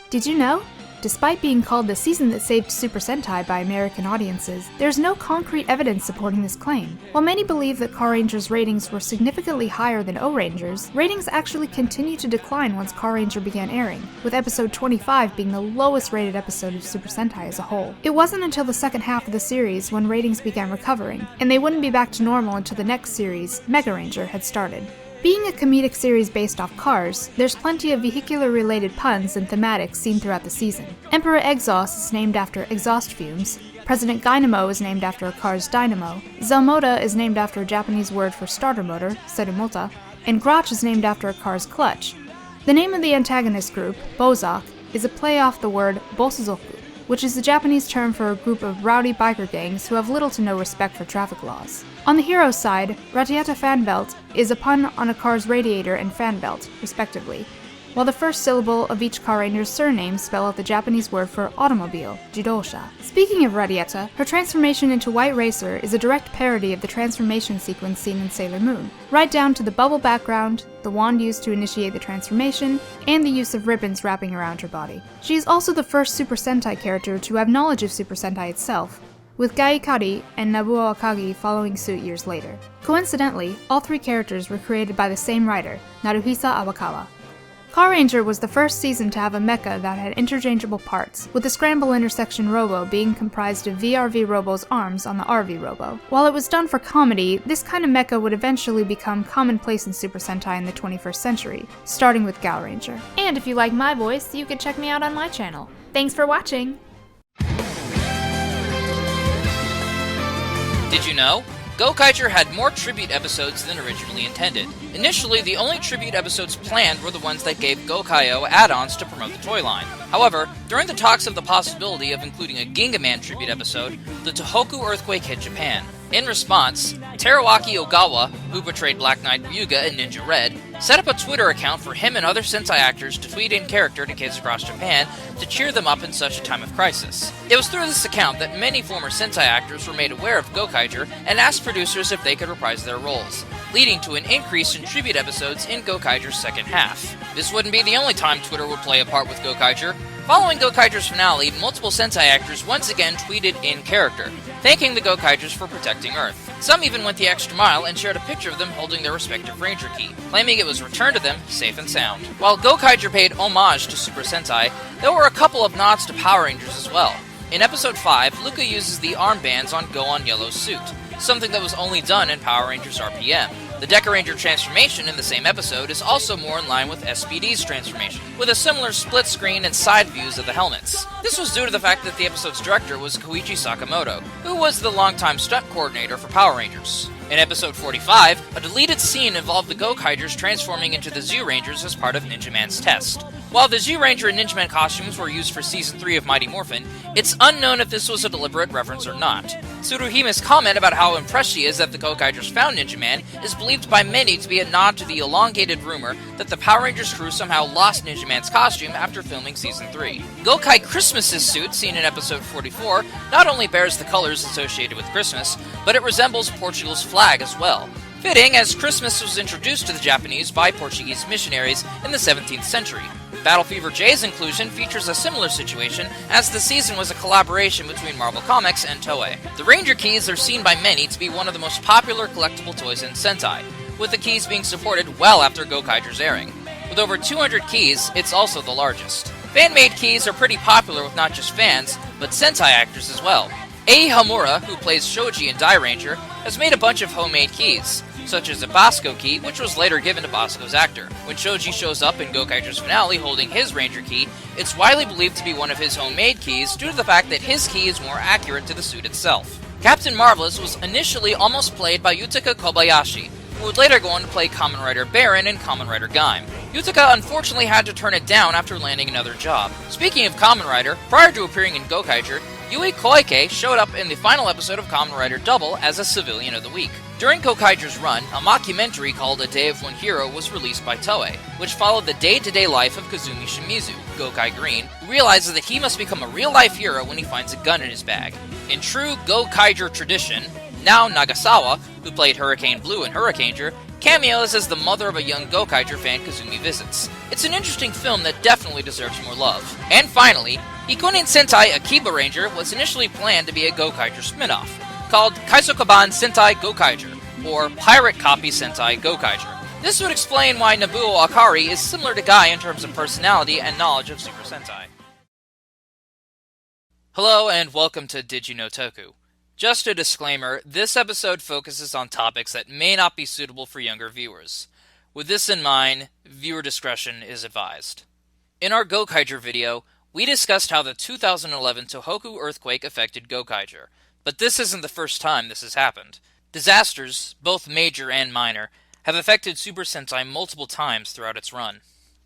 Did you know? Despite being called the season that saved Super Sentai by American audiences, there's no concrete evidence supporting this claim. While many believe that Car Ranger's ratings were significantly higher than O-Ranger's, ratings actually continued to decline once Car Ranger began airing, with episode 25 being the lowest rated episode of Super Sentai as a whole. It wasn't until the second half of the series when ratings began recovering, and they wouldn't be back to normal until the next series, Mega Ranger, had started. Being a comedic series based off cars, there's plenty of vehicular-related puns and thematics seen throughout the season. Emperor Exhaust is named after exhaust fumes, President Dynamo is named after a car's dynamo, Zelmoda is named after a Japanese word for starter motor, Serumota, and Grotch is named after a car's clutch. The name of the antagonist group, Bozak, is a play off the word Bosuzoku, which is the Japanese term for a group of rowdy biker gangs who have little to no respect for traffic laws. On the hero's side, Radiata Fan Belt is a pun on a car's radiator and fan belt, respectively, while the first syllable of each Car Ranger's surname spell out the Japanese word for automobile, Jidosha. Speaking of Radiata, her transformation into White Racer is a direct parody of the transformation sequence seen in Sailor Moon, right down to the bubble background, the wand used to initiate the transformation, and the use of ribbons wrapping around her body. She is also the first Super Sentai character to have knowledge of Super Sentai itself, with Gai Kari and Nabuo Akagi following suit years later. Coincidentally, all three characters were created by the same writer, Naruhisa Awakawa. GokaiOrange was the first season to have a mecha that had interchangeable parts, with the Scramble Intersection Robo being comprised of VRV Robo's arms on the RV Robo. While it was done for comedy, this kind of mecha would eventually become commonplace in Super Sentai in the 21st century, starting with GokaiOrange. And if you like my voice, you can check me out on my channel. Thanks for watching! Did you know? GokaiOrange had more tribute episodes than originally intended. Initially, the only tribute episodes planned were the ones that gave GokaiO add-ons to promote the toy line. However, during the talks of the possibility of including a Ginga Man tribute episode, the Tohoku earthquake hit Japan. In response, Teruaki Ogawa, who portrayed Black Knight Ryuga in Ninja Red, set up a Twitter account for him and other Sentai actors to tweet in character to kids across Japan to cheer them up in such a time of crisis. It was through this account that many former Sentai actors were made aware of GokaiOrange and asked producers if they could reprise their roles, leading to an increase in tribute episodes in GokaiOrange's second half. This wouldn't be the only time Twitter would play a part with GokaiOrange. Following GokaiOrange's finale, multiple Sentai actors once again tweeted in character, thanking the GokaiOrange for protecting Earth. Some even went the extra mile and shared a picture of them holding their respective Ranger key, claiming it was returned to them safe and sound. While GokaiOrange paid homage to Super Sentai, there were a couple of nods to Power Rangers as well. In episode 5, Luca uses the armbands on Go-On Yellow's suit, something that was only done in Power Rangers RPM. The Deca Ranger transformation in the same episode is also more in line with SPD's transformation, with a similar split screen and side views of the helmets. This was due to the fact that the episode's director was Koichi Sakamoto, who was the longtime stunt coordinator for Power Rangers. In episode 45, a deleted scene involved the GokaiOrange transforming into the Zyurangers as part of Ninja Man's test. While the Zyuranger and Ninja Man costumes were used for Season 3 of Mighty Morphin, it's unknown if this was a deliberate reference or not. Tsuruhime's comment about how impressed she is that the GokaiOrange found Ninja Man is believed by many to be a nod to the elongated rumor that the Power Rangers crew somehow lost Ninja Man's costume after filming Season 3. Gokai Christmas's suit, seen in episode 44, not only bears the colors associated with Christmas, but it resembles Portugal's flag as well. Fitting, as Christmas was introduced to the Japanese by Portuguese missionaries in the 17th century. Battle Fever J's inclusion features a similar situation, as the season was a collaboration between Marvel Comics and Toei. The Ranger keys are seen by many to be one of the most popular collectible toys in Sentai, with the keys being supported well after GokaiOrange's airing. With over 200 keys, it's also the largest. Fan-made keys are pretty popular with not just fans, but Sentai actors as well. Ei Hamura, who plays Shoji in Die Ranger, has made a bunch of homemade keys, such as a Bosco key, which was later given to Bosco's actor. When Shoji shows up in GokaiOrange's finale holding his Ranger key, it's widely believed to be one of his homemade keys due to the fact that his key is more accurate to the suit itself. Captain Marvelous was initially almost played by Yutaka Kobayashi, who would later go on to play Kamen Rider Baron and Kamen Rider Gaim. Yutaka unfortunately had to turn it down after landing another job. Speaking of Kamen Rider, prior to appearing in GokaiOrange, Yui Koike showed up in the final episode of Kamen Rider Double as a Civilian of the Week. During GokaiOrange's run, a mockumentary called A Day of One Hero was released by Toei, which followed the day-to-day life of Kazumi Shimizu, Gokai Green, who realizes that he must become a real-life hero when he finds a gun in his bag. In true GokaiOrange tradition, now Nagasawa, who played Hurricane Blue in Hurricaneger, cameos as the mother of a young GokaiOrange fan Kazumi visits. It's an interesting film that definitely deserves more love. And finally, Ikonin Sentai Akiba Ranger was initially planned to be a GokaiOrange spin-off, called Kaisokaban Sentai GokaiOrange, or Pirate Copy Sentai GokaiOrange. This would explain why Nobuo Akari is similar to Guy in terms of personality and knowledge of Super Sentai. Hello and welcome to Did You Know Toku. Just a disclaimer, this episode focuses on topics that may not be suitable for younger viewers. With this in mind, viewer discretion is advised. In our GokaiOrange video, we discussed how the 2011 Tohoku earthquake affected GokaiOrange, but this isn't the first time this has happened. Disasters, both major and minor, have affected Super Sentai multiple times throughout its run.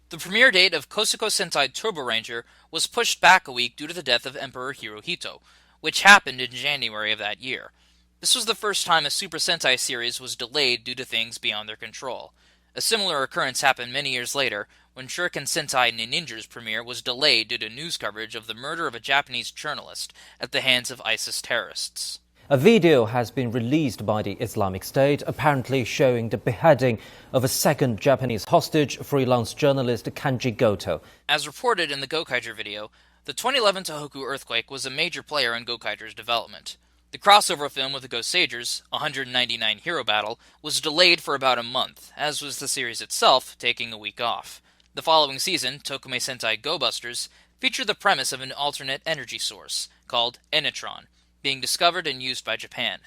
The premiere date of Kosuko Sentai Turbo Ranger was pushed back a week due to the death of Emperor Hirohito, which happened in January of that year. This was the first time a Super Sentai series was delayed due to things beyond their control. A similar occurrence happened many years later, when Shuriken Sentai Ninja's premiere was delayed due to news coverage of the murder of a Japanese journalist at the hands of ISIS terrorists. A video has been released by the Islamic State, apparently showing the beheading of a second Japanese hostage, freelance journalist Kanji Goto. As reported in the GokaiOrange video, the 2011 Tohoku earthquake was a major player in GokaiOrange's development. The crossover film with the Gosagers, 199 Hero Battle, was delayed for about a month, as was the series itself, taking a week off. The following season, Tokume Sentai Go Busters featured the premise of an alternate energy source, called Enetron, being discovered and used by Japan.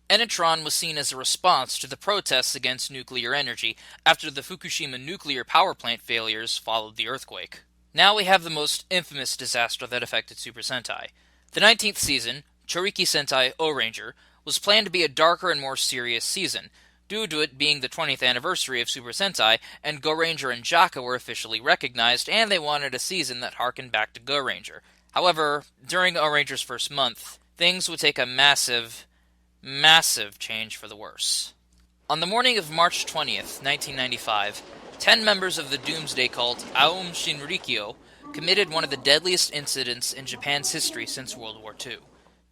Enetron was seen as a response to the protests against nuclear energy after the Fukushima nuclear power plant failures followed the earthquake. Now we have the most infamous disaster that affected Super Sentai. The 19th season, Choriki Sentai O-Ranger, was planned to be a darker and more serious season, due to it being the 20th anniversary of Super Sentai, and GoRanger and Jaka were officially recognized, and they wanted a season that harkened back to GoRanger. However, during O-Ranger's first month, things would take a massive change for the worse. On the morning of March 20th, 1995, 10 members of the Doomsday cult Aum Shinrikyo committed one of the deadliest incidents in Japan's history since World War II.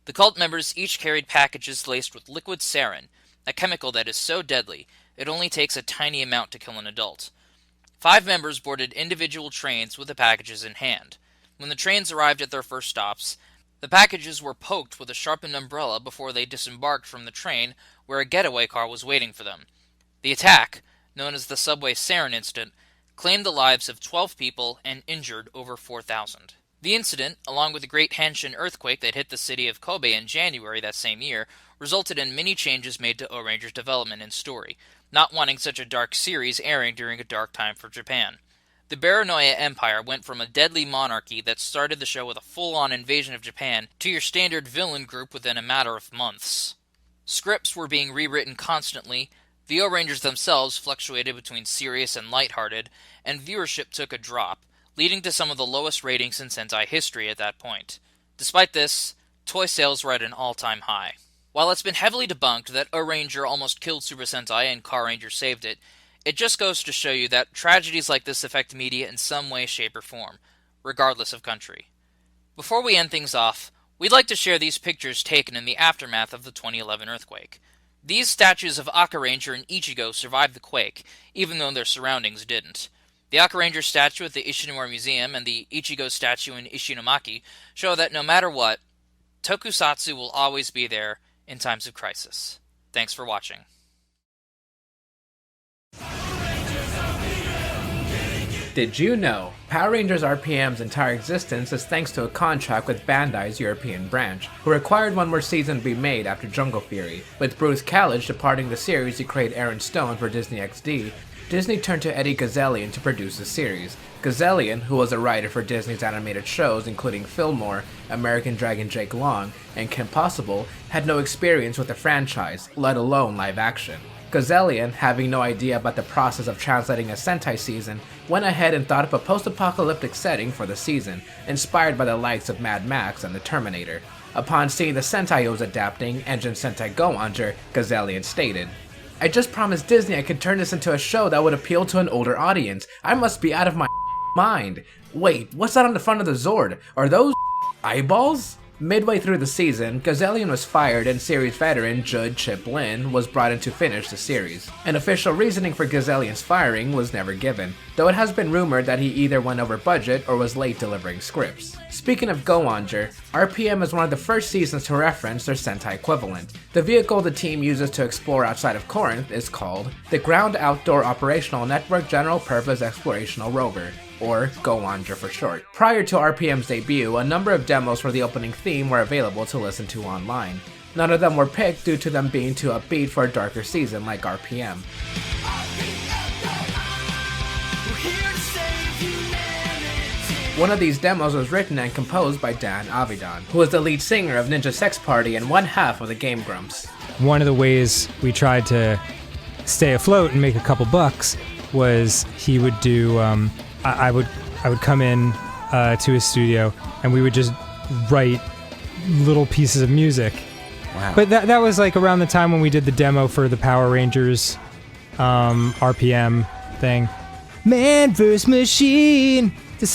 The cult members each carried packages laced with liquid sarin, a chemical that is so deadly, it only takes a tiny amount to kill an adult. 5 members boarded individual trains with the packages in hand. When the trains arrived at their first stops, the packages were poked with a sharpened umbrella before they disembarked from the train, where a getaway car was waiting for them. The attack, known as the Subway Sarin Incident, claimed the lives of 12 people and injured over 4,000. The incident, along with the Great Hanshin earthquake that hit the city of Kobe in January that same year, resulted in many changes made to O-Ranger's development and story, not wanting such a dark series airing during a dark time for Japan. The Baranoia Empire went from a deadly monarchy that started the show with a full-on invasion of Japan to your standard villain group within a matter of months. Scripts were being rewritten constantly, the O-Rangers themselves fluctuated between serious and lighthearted, and viewership took a drop, leading to some of the lowest ratings in Sentai history at that point. Despite this, toy sales were at an all-time high. While it's been heavily debunked that O-Ranger almost killed Super Sentai and Carranger saved it, it just goes to show you that tragedies like this affect media in some way, shape, or form, regardless of country. Before we end things off, we'd like to share these pictures taken in the aftermath of the 2011 earthquake. These statues of Akaranger and Ichigo survived the quake, even though their surroundings didn't. The Akaranger statue at the Ishinomori Museum and the Ichigo statue in Ishinomaki show that no matter what, Tokusatsu will always be there in times of crisis. Thanks for watching. Did you know Power Rangers RPM's entire existence is thanks to a contract with Bandai's European branch, who required one more season to be made after Jungle Fury. With Bruce Kalish departing the series to create Aaron Stone for Disney XD, Disney turned to Eddie Gazzellian to produce the series. Gazzellian, who was a writer for Disney's animated shows including Fillmore, American Dragon Jake Long, and Kim Possible, had no experience with the franchise, let alone live action. Gazzellian, having no idea about the process of translating a Sentai season, went ahead and thought up a post-apocalyptic setting for the season, inspired by the likes of Mad Max and the Terminator. Upon seeing the Sentai it was adapting, Engine Sentai GoOranger, Gazzellian stated, "I just promised Disney I could turn this into a show that would appeal to an older audience. I must be out of my mind. Wait, what's that on the front of the Zord? Are those eyeballs?" Midway through the season, Gazzellian was fired and series veteran Judd Chip Lin was brought in to finish the series. An official reasoning for Gazzellian's firing was never given, though it has been rumored that he either went over budget or was late delivering scripts. Speaking of GoOranger, RPM is one of the first seasons to reference their Sentai equivalent. The vehicle the team uses to explore outside of Corinth is called the Ground Outdoor Operational Network General Purpose Explorational Rover, or GoOranger for short. Prior to RPM's debut, a number of demos for the opening theme were available to listen to online. None of them were picked due to them being too upbeat for a darker season like RPM. One of these demos was written and composed by Dan Avidan, who was the lead singer of Ninja Sex Party and one half of the Game Grumps. One of the ways we tried to stay afloat and make a couple bucks was he would do I would come in to his studio and we would just write little pieces of music. Wow. But that was like around the time when we did the demo for the Power Rangers RPM thing. Man vs. Machine. The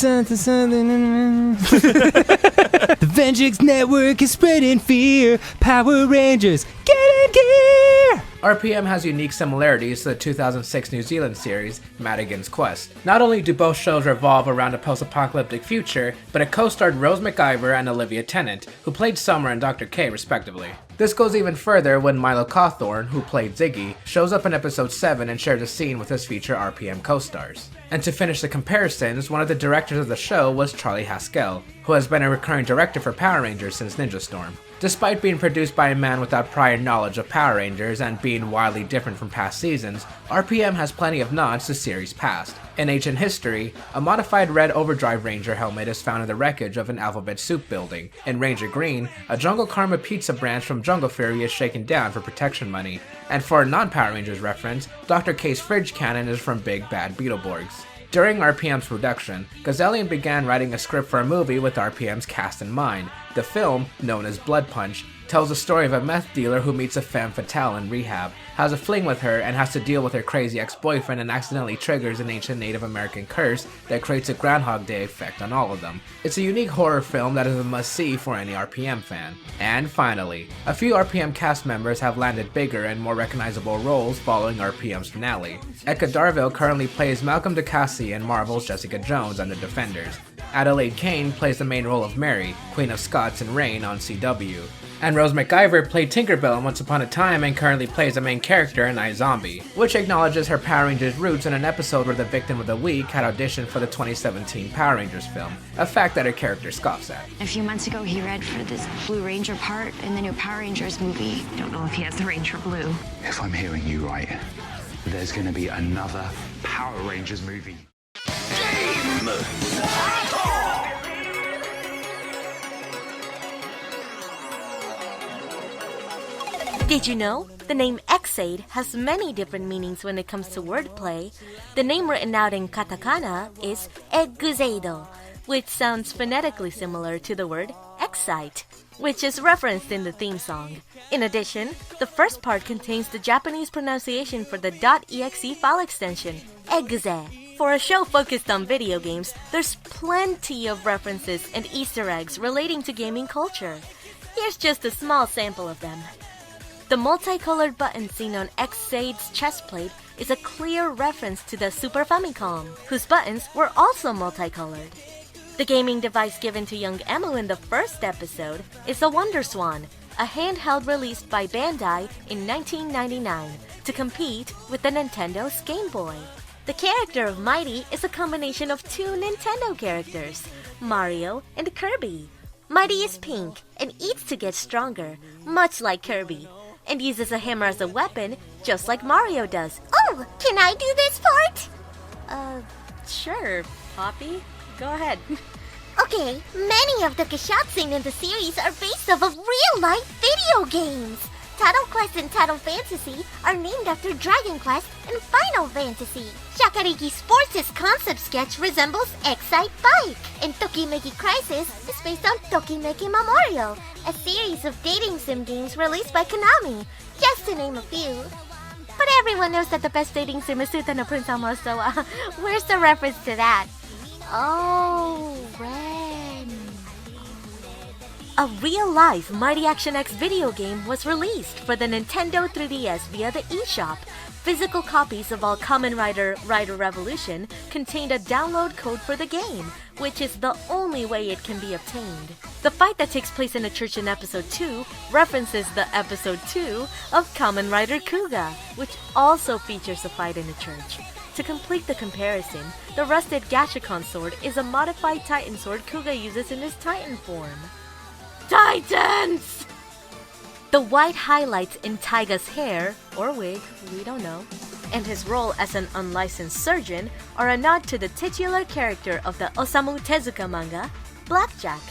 Vengeance Network is spreading fear. Power Rangers, get in gear! RPM has unique similarities to the 2006 New Zealand series, Madigan's Quest. Not only do both shows revolve around a post-apocalyptic future, but it co-starred Rose McIver and Olivia Tennant, who played Summer and Dr. K respectively. This goes even further when Milo Cawthorne, who played Ziggy, shows up in episode 7 and shares a scene with his future RPM co-stars. And to finish the comparisons, one of the directors of the show was Charlie Haskell, who has been a recurring director for Power Rangers since Ninja Storm. Despite being produced by a man without prior knowledge of Power Rangers and being wildly different from past seasons, RPM has plenty of nods to series past. In ancient history, a modified red Overdrive Ranger helmet is found in the wreckage of an alphabet soup building. In Ranger Green, a Jungle Karma pizza branch from Jungle Fury is shaken down for protection money. And for a non-Power Rangers reference, Dr. K's fridge cannon is from Big Bad Beetleborgs. During RPM's production, Gazelian began writing a script for a movie with RPM's cast in mind. The film, known as Blood Punch, tells the story of a meth dealer who meets a femme fatale in rehab, has a fling with her, and has to deal with her crazy ex-boyfriend and accidentally triggers an ancient Native American curse that creates a Groundhog Day effect on all of them. It's a unique horror film that is a must-see for any RPM fan. And finally, a few RPM cast members have landed bigger and more recognizable roles following RPM's finale. Eka Darville currently plays Malcolm DeCassi in Marvel's Jessica Jones and the Defenders. Adelaide Kane plays the main role of Mary, Queen of Scots and Rain on CW. And Rose McIver played Tinkerbell in Once Upon a Time and currently plays the main character in iZombie, which acknowledges her Power Rangers roots in an episode where the victim of the week had auditioned for the 2017 Power Rangers film, a fact that her character scoffs at. A few months ago, he read for this Blue Ranger part in the new Power Rangers movie. Don't know if he has the Ranger Blue. If I'm hearing you right, there's gonna be another Power Rangers movie. Game! Did you know? The name Xade has many different meanings when it comes to wordplay. The name written out in katakana is Eguzeido, which sounds phonetically similar to the word excite, which is referenced in the theme song. In addition, the first part contains the Japanese pronunciation for the .exe file extension, Eguze. For a show focused on video games, there's plenty of references and Easter eggs relating to gaming culture. Here's just a small sample of them. The multicolored button seen on Xade's chest plate is a clear reference to the Super Famicom, whose buttons were also multicolored. The gaming device given to young Emu in the first episode is the Wonder Swan, a handheld released by Bandai in 1999 to compete with the Nintendo's Game Boy. The character of Mighty is a combination of two Nintendo characters, Mario and Kirby. Mighty is pink and eats to get stronger, much like Kirby, and uses a hammer as a weapon, just like Mario does. Oh, can I do this part? Sure, Poppy. Go ahead. Okay, many of the Gashicon in the series are based off of real-life video games. Title Quest and Title Fantasy are named after Dragon Quest and Final Fantasy. Shakariki Sports' concept sketch resembles Excite Bike, and Tokimeki Crisis is based on Tokimeki Memorial, a series of dating sim games released by Konami, just to name a few. But everyone knows that the best dating sim is Suta no Prince Elmo, so where's the reference to that? Oh, Ren. A real-life Mighty Action X video game was released for the Nintendo 3DS via the eShop. Physical copies of all Kamen Rider Revolution contained a download code for the game, which is the only way it can be obtained. The fight that takes place in a church in Episode 2 references the Episode 2 of Kamen Rider Kuga, which also features a fight in a church. To complete the comparison, the rusted Gashicon sword is a modified Titan sword Kuga uses in his Titan form. Titans! The white highlights in Taiga's hair, or wig, we don't know, and his role as an unlicensed surgeon are a nod to the titular character of the Osamu Tezuka manga, Blackjack.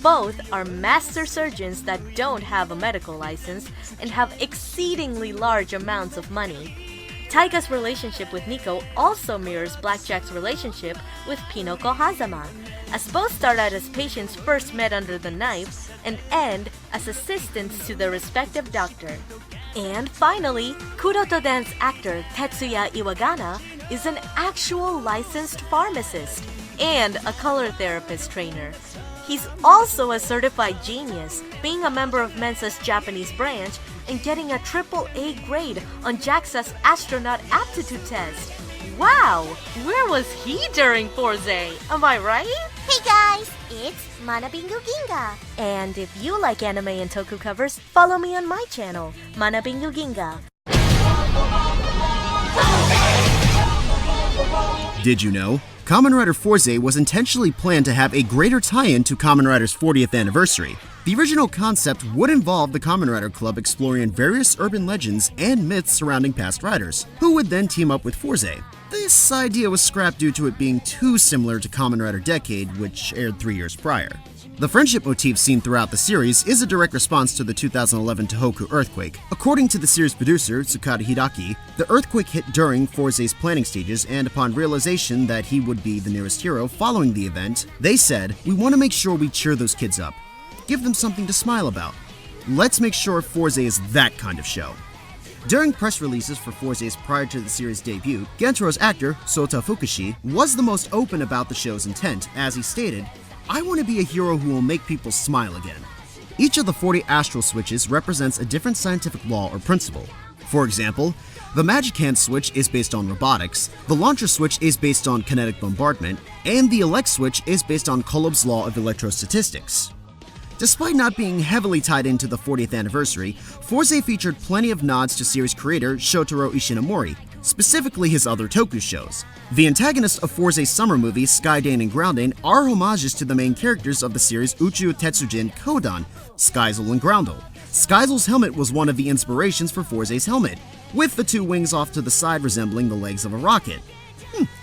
Both are master surgeons that don't have a medical license and have exceedingly large amounts of money. Taiga's relationship with Nico also mirrors Blackjack's relationship with Pinoko Hazama, as both start out as patients first met under the knife and end as assistants to their respective doctor. And finally, Kuroto Dance actor Tetsuya Iwagana is an actual licensed pharmacist and a color therapist trainer. He's also a certified genius, being a member of Mensa's Japanese branch and getting a AAA grade on JAXA's astronaut aptitude test. Wow! Where was he during Forze? Am I right? Hey guys, it's Manabingu Ginga. And if you like anime and toku covers, follow me on my channel, Manabingu Ginga. Did you know? Kamen Rider Forze was intentionally planned to have a greater tie-in to Kamen Rider's 40th anniversary. The original concept would involve the Kamen Rider Club exploring various urban legends and myths surrounding past riders, who would then team up with Forze. This idea was scrapped due to it being too similar to Kamen Rider Decade, which aired 3 years prior. The friendship motif seen throughout the series is a direct response to the 2011 Tohoku earthquake. According to the series producer, Tsukada Hidaki, the earthquake hit during Forze's planning stages, and upon realization that he would be the nearest hero following the event, they said, "We want to make sure we cheer those kids up. Give them something to smile about. Let's make sure Forze is that kind of show." During press releases for Forze's prior to the series' debut, Gentaro's actor, Sota Fukushi, was the most open about the show's intent, as he stated, "I want to be a hero who will make people smile again." Each of the 40 astral switches represents a different scientific law or principle. For example, the Magic Hand switch is based on robotics, the Launcher switch is based on kinetic bombardment, and the Elect switch is based on Kolob's law of electrostatistics. Despite not being heavily tied into the 40th anniversary, Forze featured plenty of nods to series creator Shotaro Ishinomori, specifically his other Toku shows. The antagonists of Forze's summer movies, Skydane and Groundane, are homages to the main characters of the series Uchu Tetsujin Kodan, Skyzel and Groundle. Skyzel's helmet was one of the inspirations for Forze's helmet, with the two wings off to the side resembling the legs of a rocket.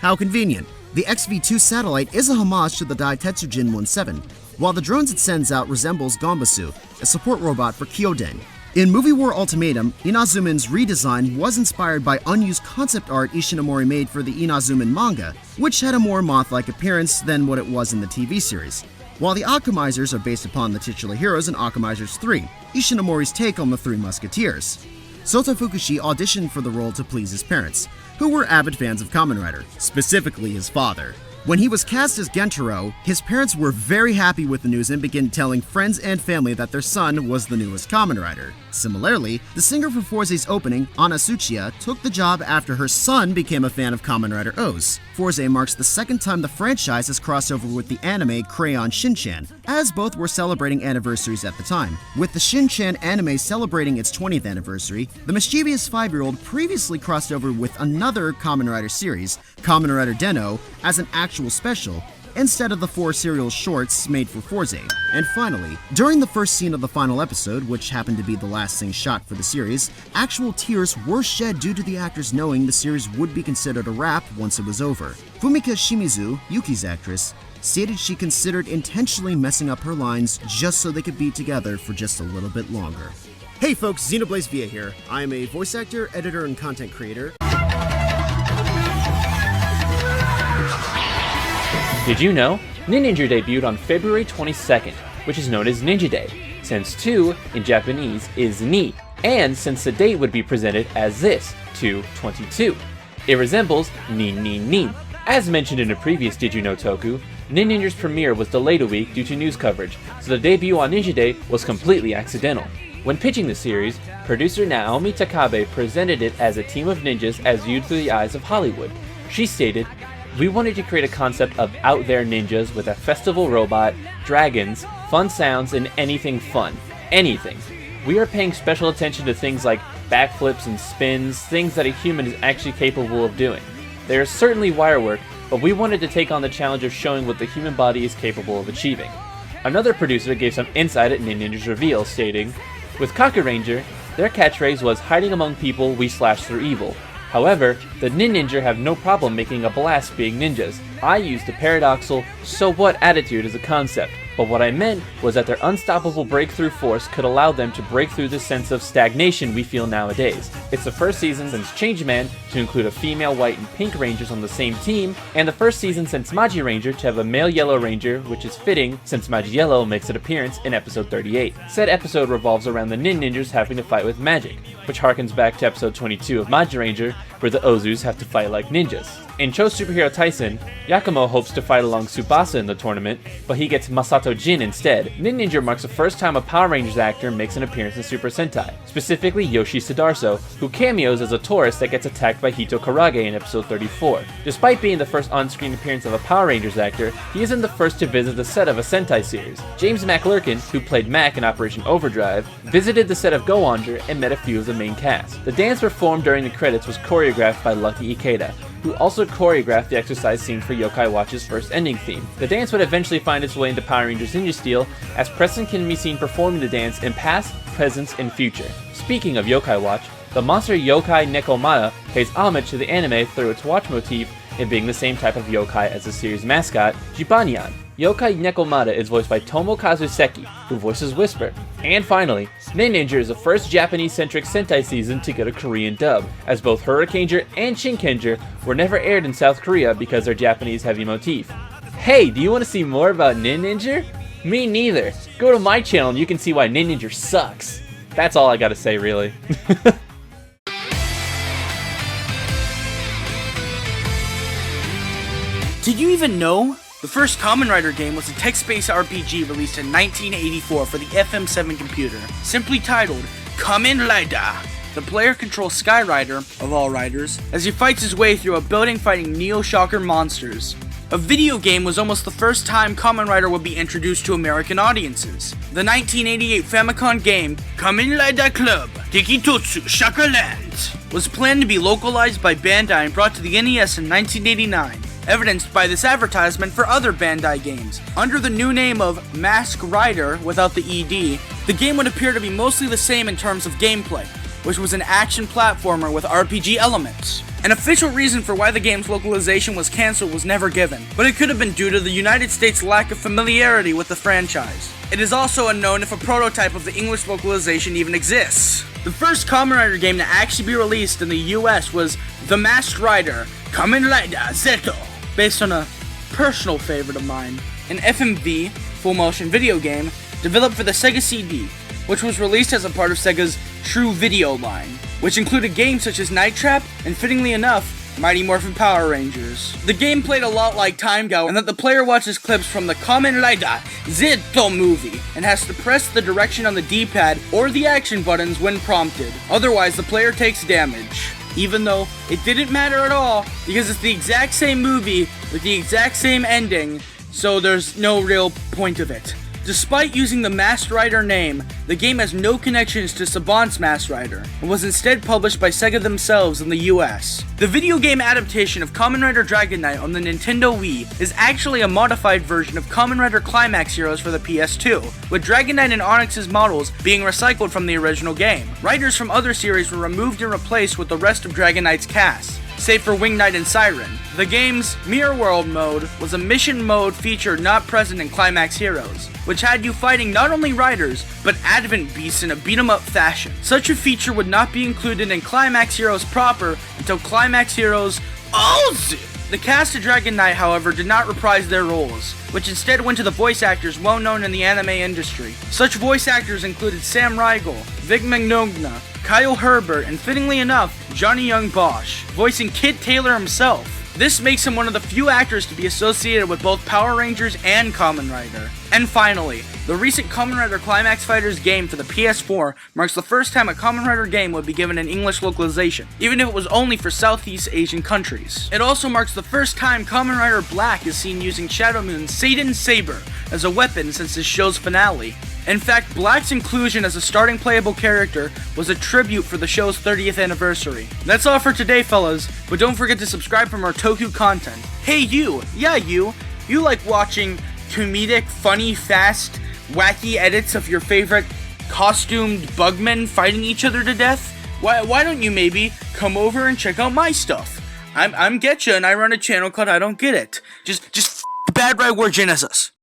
How convenient. The XV-2 satellite is a homage to the Dai Tetsujin 17, while the drones it sends out resembles Gombasu, a support robot for Kyoden. In Movie War Ultimatum, Inazuman's redesign was inspired by unused concept art Ishinomori made for the Inazuman manga, which had a more moth-like appearance than what it was in the TV series. While the Akamizers are based upon the titular heroes in Akamizers 3, Ishinomori's take on the Three Musketeers. Sota Fukushi auditioned for the role to please his parents, who were avid fans of Kamen Rider, specifically his father. When he was cast as Gentaro, his parents were very happy with the news and began telling friends and family that their son was the newest Kamen Rider. Similarly, the singer for Forze's opening, Ana Tsuchiya, took the job after her son became a fan of Kamen Rider O's. Forze marks the second time the franchise has crossed over with the anime Crayon Shin-chan, as both were celebrating anniversaries at the time. With the Shin-chan anime celebrating its 20th anniversary, the mischievous 5-year-old previously crossed over with another Kamen Rider series, Kamen Rider Den-O, as an actual special, instead of the 4 serial shorts made for Forze. And finally, during the first scene of the final episode, which happened to be the last scene shot for the series, actual tears were shed due to the actors knowing the series would be considered a wrap once it was over. Fumika Shimizu, Yuki's actress, stated she considered intentionally messing up her lines just so they could be together for just a little bit longer. Hey folks, XenoBlazeVA here. I am a voice actor, editor, and content creator. Did you know? Ninja debuted on February 22nd, which is known as Ninja Day, since 2 in Japanese is ni, and since the date would be presented as this, 2/22. It resembles ni. As mentioned in a previous Did You Know Toku, Ninja's premiere was delayed a week due to news coverage, so the debut on Ninja Day was completely accidental. When pitching the series, producer Naomi Takabe presented it as a team of ninjas as viewed through the eyes of Hollywood. She stated, "We wanted to create a concept of out there ninjas with a festival robot, dragons, fun sounds, and anything fun. Anything. We are paying special attention to things like backflips and spins, things that a human is actually capable of doing. There is certainly wire work, but we wanted to take on the challenge of showing what the human body is capable of achieving." Another producer gave some insight at Ninja's reveal, stating, "With GokaiOrange, their catchphrase was 'hiding among people, we slash through evil.' However, the Ninja have no problem making a blast being ninjas. I used the paradoxical 'so what' attitude as a concept, but what I meant was that their unstoppable breakthrough force could allow them to break through the sense of stagnation we feel nowadays. It's the first season since Changeman to include a female white and pink rangers on the same team, and the first season since Magi Ranger to have a male yellow ranger, which is fitting since Magi Yellow makes an appearance in episode 38. Said episode revolves around the Ninjas having to fight with magic, which harkens back to episode 22 of Magi Ranger, where the Ozus have to fight like ninjas. In Cho Superhero Tyson, Yakumo hopes to fight along Tsubasa in the tournament, but he gets Masato Jin instead. Nin Ninja marks the first time a Power Rangers actor makes an appearance in Super Sentai, specifically Yoshi Sudarso, who cameos as a Taurus that gets attacked by Hito Karage in episode 34. Despite being the first on-screen appearance of a Power Rangers actor, he isn't the first to visit the set of a Sentai series. James McLurkin, who played Mac in Operation Overdrive, visited the set of GoOrange and met a few of the main cast. The dance performed during the credits was choreographed by Lucky Ikeda, who also choreographed the exercise scene for Yokai Watch's first ending theme. The dance would eventually find its way into Power Rangers Ninja Steel, as Preston can be seen performing the dance in past, present, and future. Speaking of Yokai Watch, the monster Yokai Nekomata pays homage to the anime through its watch motif and being the same type of yokai as the series mascot, Jibanyan. Yokai Nekomata is voiced by Tomokazu Seki, who voices Whisper. And finally, Nin Ninja is the first Japanese-centric Sentai season to get a Korean dub, as both Hurricaneger and Shinkenger were never aired in South Korea because their Japanese heavy motif. Hey, do you want to see more about Nin Ninja? Me neither. Go to my channel and you can see why Nin Ninja sucks. That's all I gotta say, really. Did you even know? The first Kamen Rider game was a text-based RPG released in 1984 for the FM7 computer, simply titled Kamen Rider. The player controls Sky Rider, of all riders, as he fights his way through a building fighting Neo Shocker monsters. A video game was almost the first time Kamen Rider would be introduced to American audiences. The 1988 Famicom game, Kamen Rider Club Tikitotsu Shaka Land, was planned to be localized by Bandai and brought to the NES in 1989. Evidenced by this advertisement for other Bandai games. Under the new name of Mask Rider, without the ED, the game would appear to be mostly the same in terms of gameplay, which was an action platformer with RPG elements. An official reason for why the game's localization was cancelled was never given, but it could have been due to the United States' lack of familiarity with the franchise. It is also unknown if a prototype of the English localization even exists. The first Kamen Rider game to actually be released in the US was The Masked Rider, Kamen Rider Zeto, based on a personal favorite of mine, an FMV, full motion video game, developed for the Sega CD, which was released as a part of Sega's True Video line, which included games such as Night Trap and, fittingly enough, Mighty Morphin Power Rangers. The game played a lot like Time Go, in that the player watches clips from the Kamen Rider Zeto movie and has to press the direction on the D-pad or the action buttons when prompted. Otherwise, the player takes damage. Even though it didn't matter at all, because it's the exact same movie with the exact same ending, so there's no real point of it. Despite using the Masked Rider name, the game has no connections to Saban's Masked Rider, and was instead published by Sega themselves in the US. The video game adaptation of Kamen Rider Dragon Knight on the Nintendo Wii is actually a modified version of Kamen Rider Climax Heroes for the PS2, with Dragon Knight and Onyx's models being recycled from the original game. Riders from other series were removed and replaced with the rest of Dragon Knight's cast, save for Wing Knight and Siren. The game's Mirror World mode was a mission mode feature not present in Climax Heroes, which had you fighting not only riders, but Advent beasts in a beat-em-up fashion. Such a feature would not be included in Climax Heroes proper until Climax Heroes Ozu! The cast of Dragon Knight, however, did not reprise their roles, which instead went to the voice actors well known in the anime industry. Such voice actors included Sam Riegel, Vic Mignogna, Kyle Herbert, and fittingly enough, Johnny Young Bosch, voicing Kid Taylor himself. This makes him one of the few actors to be associated with both Power Rangers and Kamen Rider. And finally, the recent Kamen Rider Climax Fighters game for the PS4 marks the first time a Kamen Rider game would be given an English localization, even if it was only for Southeast Asian countries. It also marks the first time Kamen Rider Black is seen using Shadow Moon's Seiden Saber as a weapon since the show's finale. In fact, Black's inclusion as a starting playable character was a tribute for the show's 30th anniversary. That's all for today, fellas, but don't forget to subscribe for more Toku content. Hey you, you like watching comedic, funny, fast, wacky edits of your favorite costumed bugmen fighting each other to death? Why don't you maybe come over and check out my stuff? I'm Getcha and I run a channel called I Don't Get It. Just bad right word Genesis.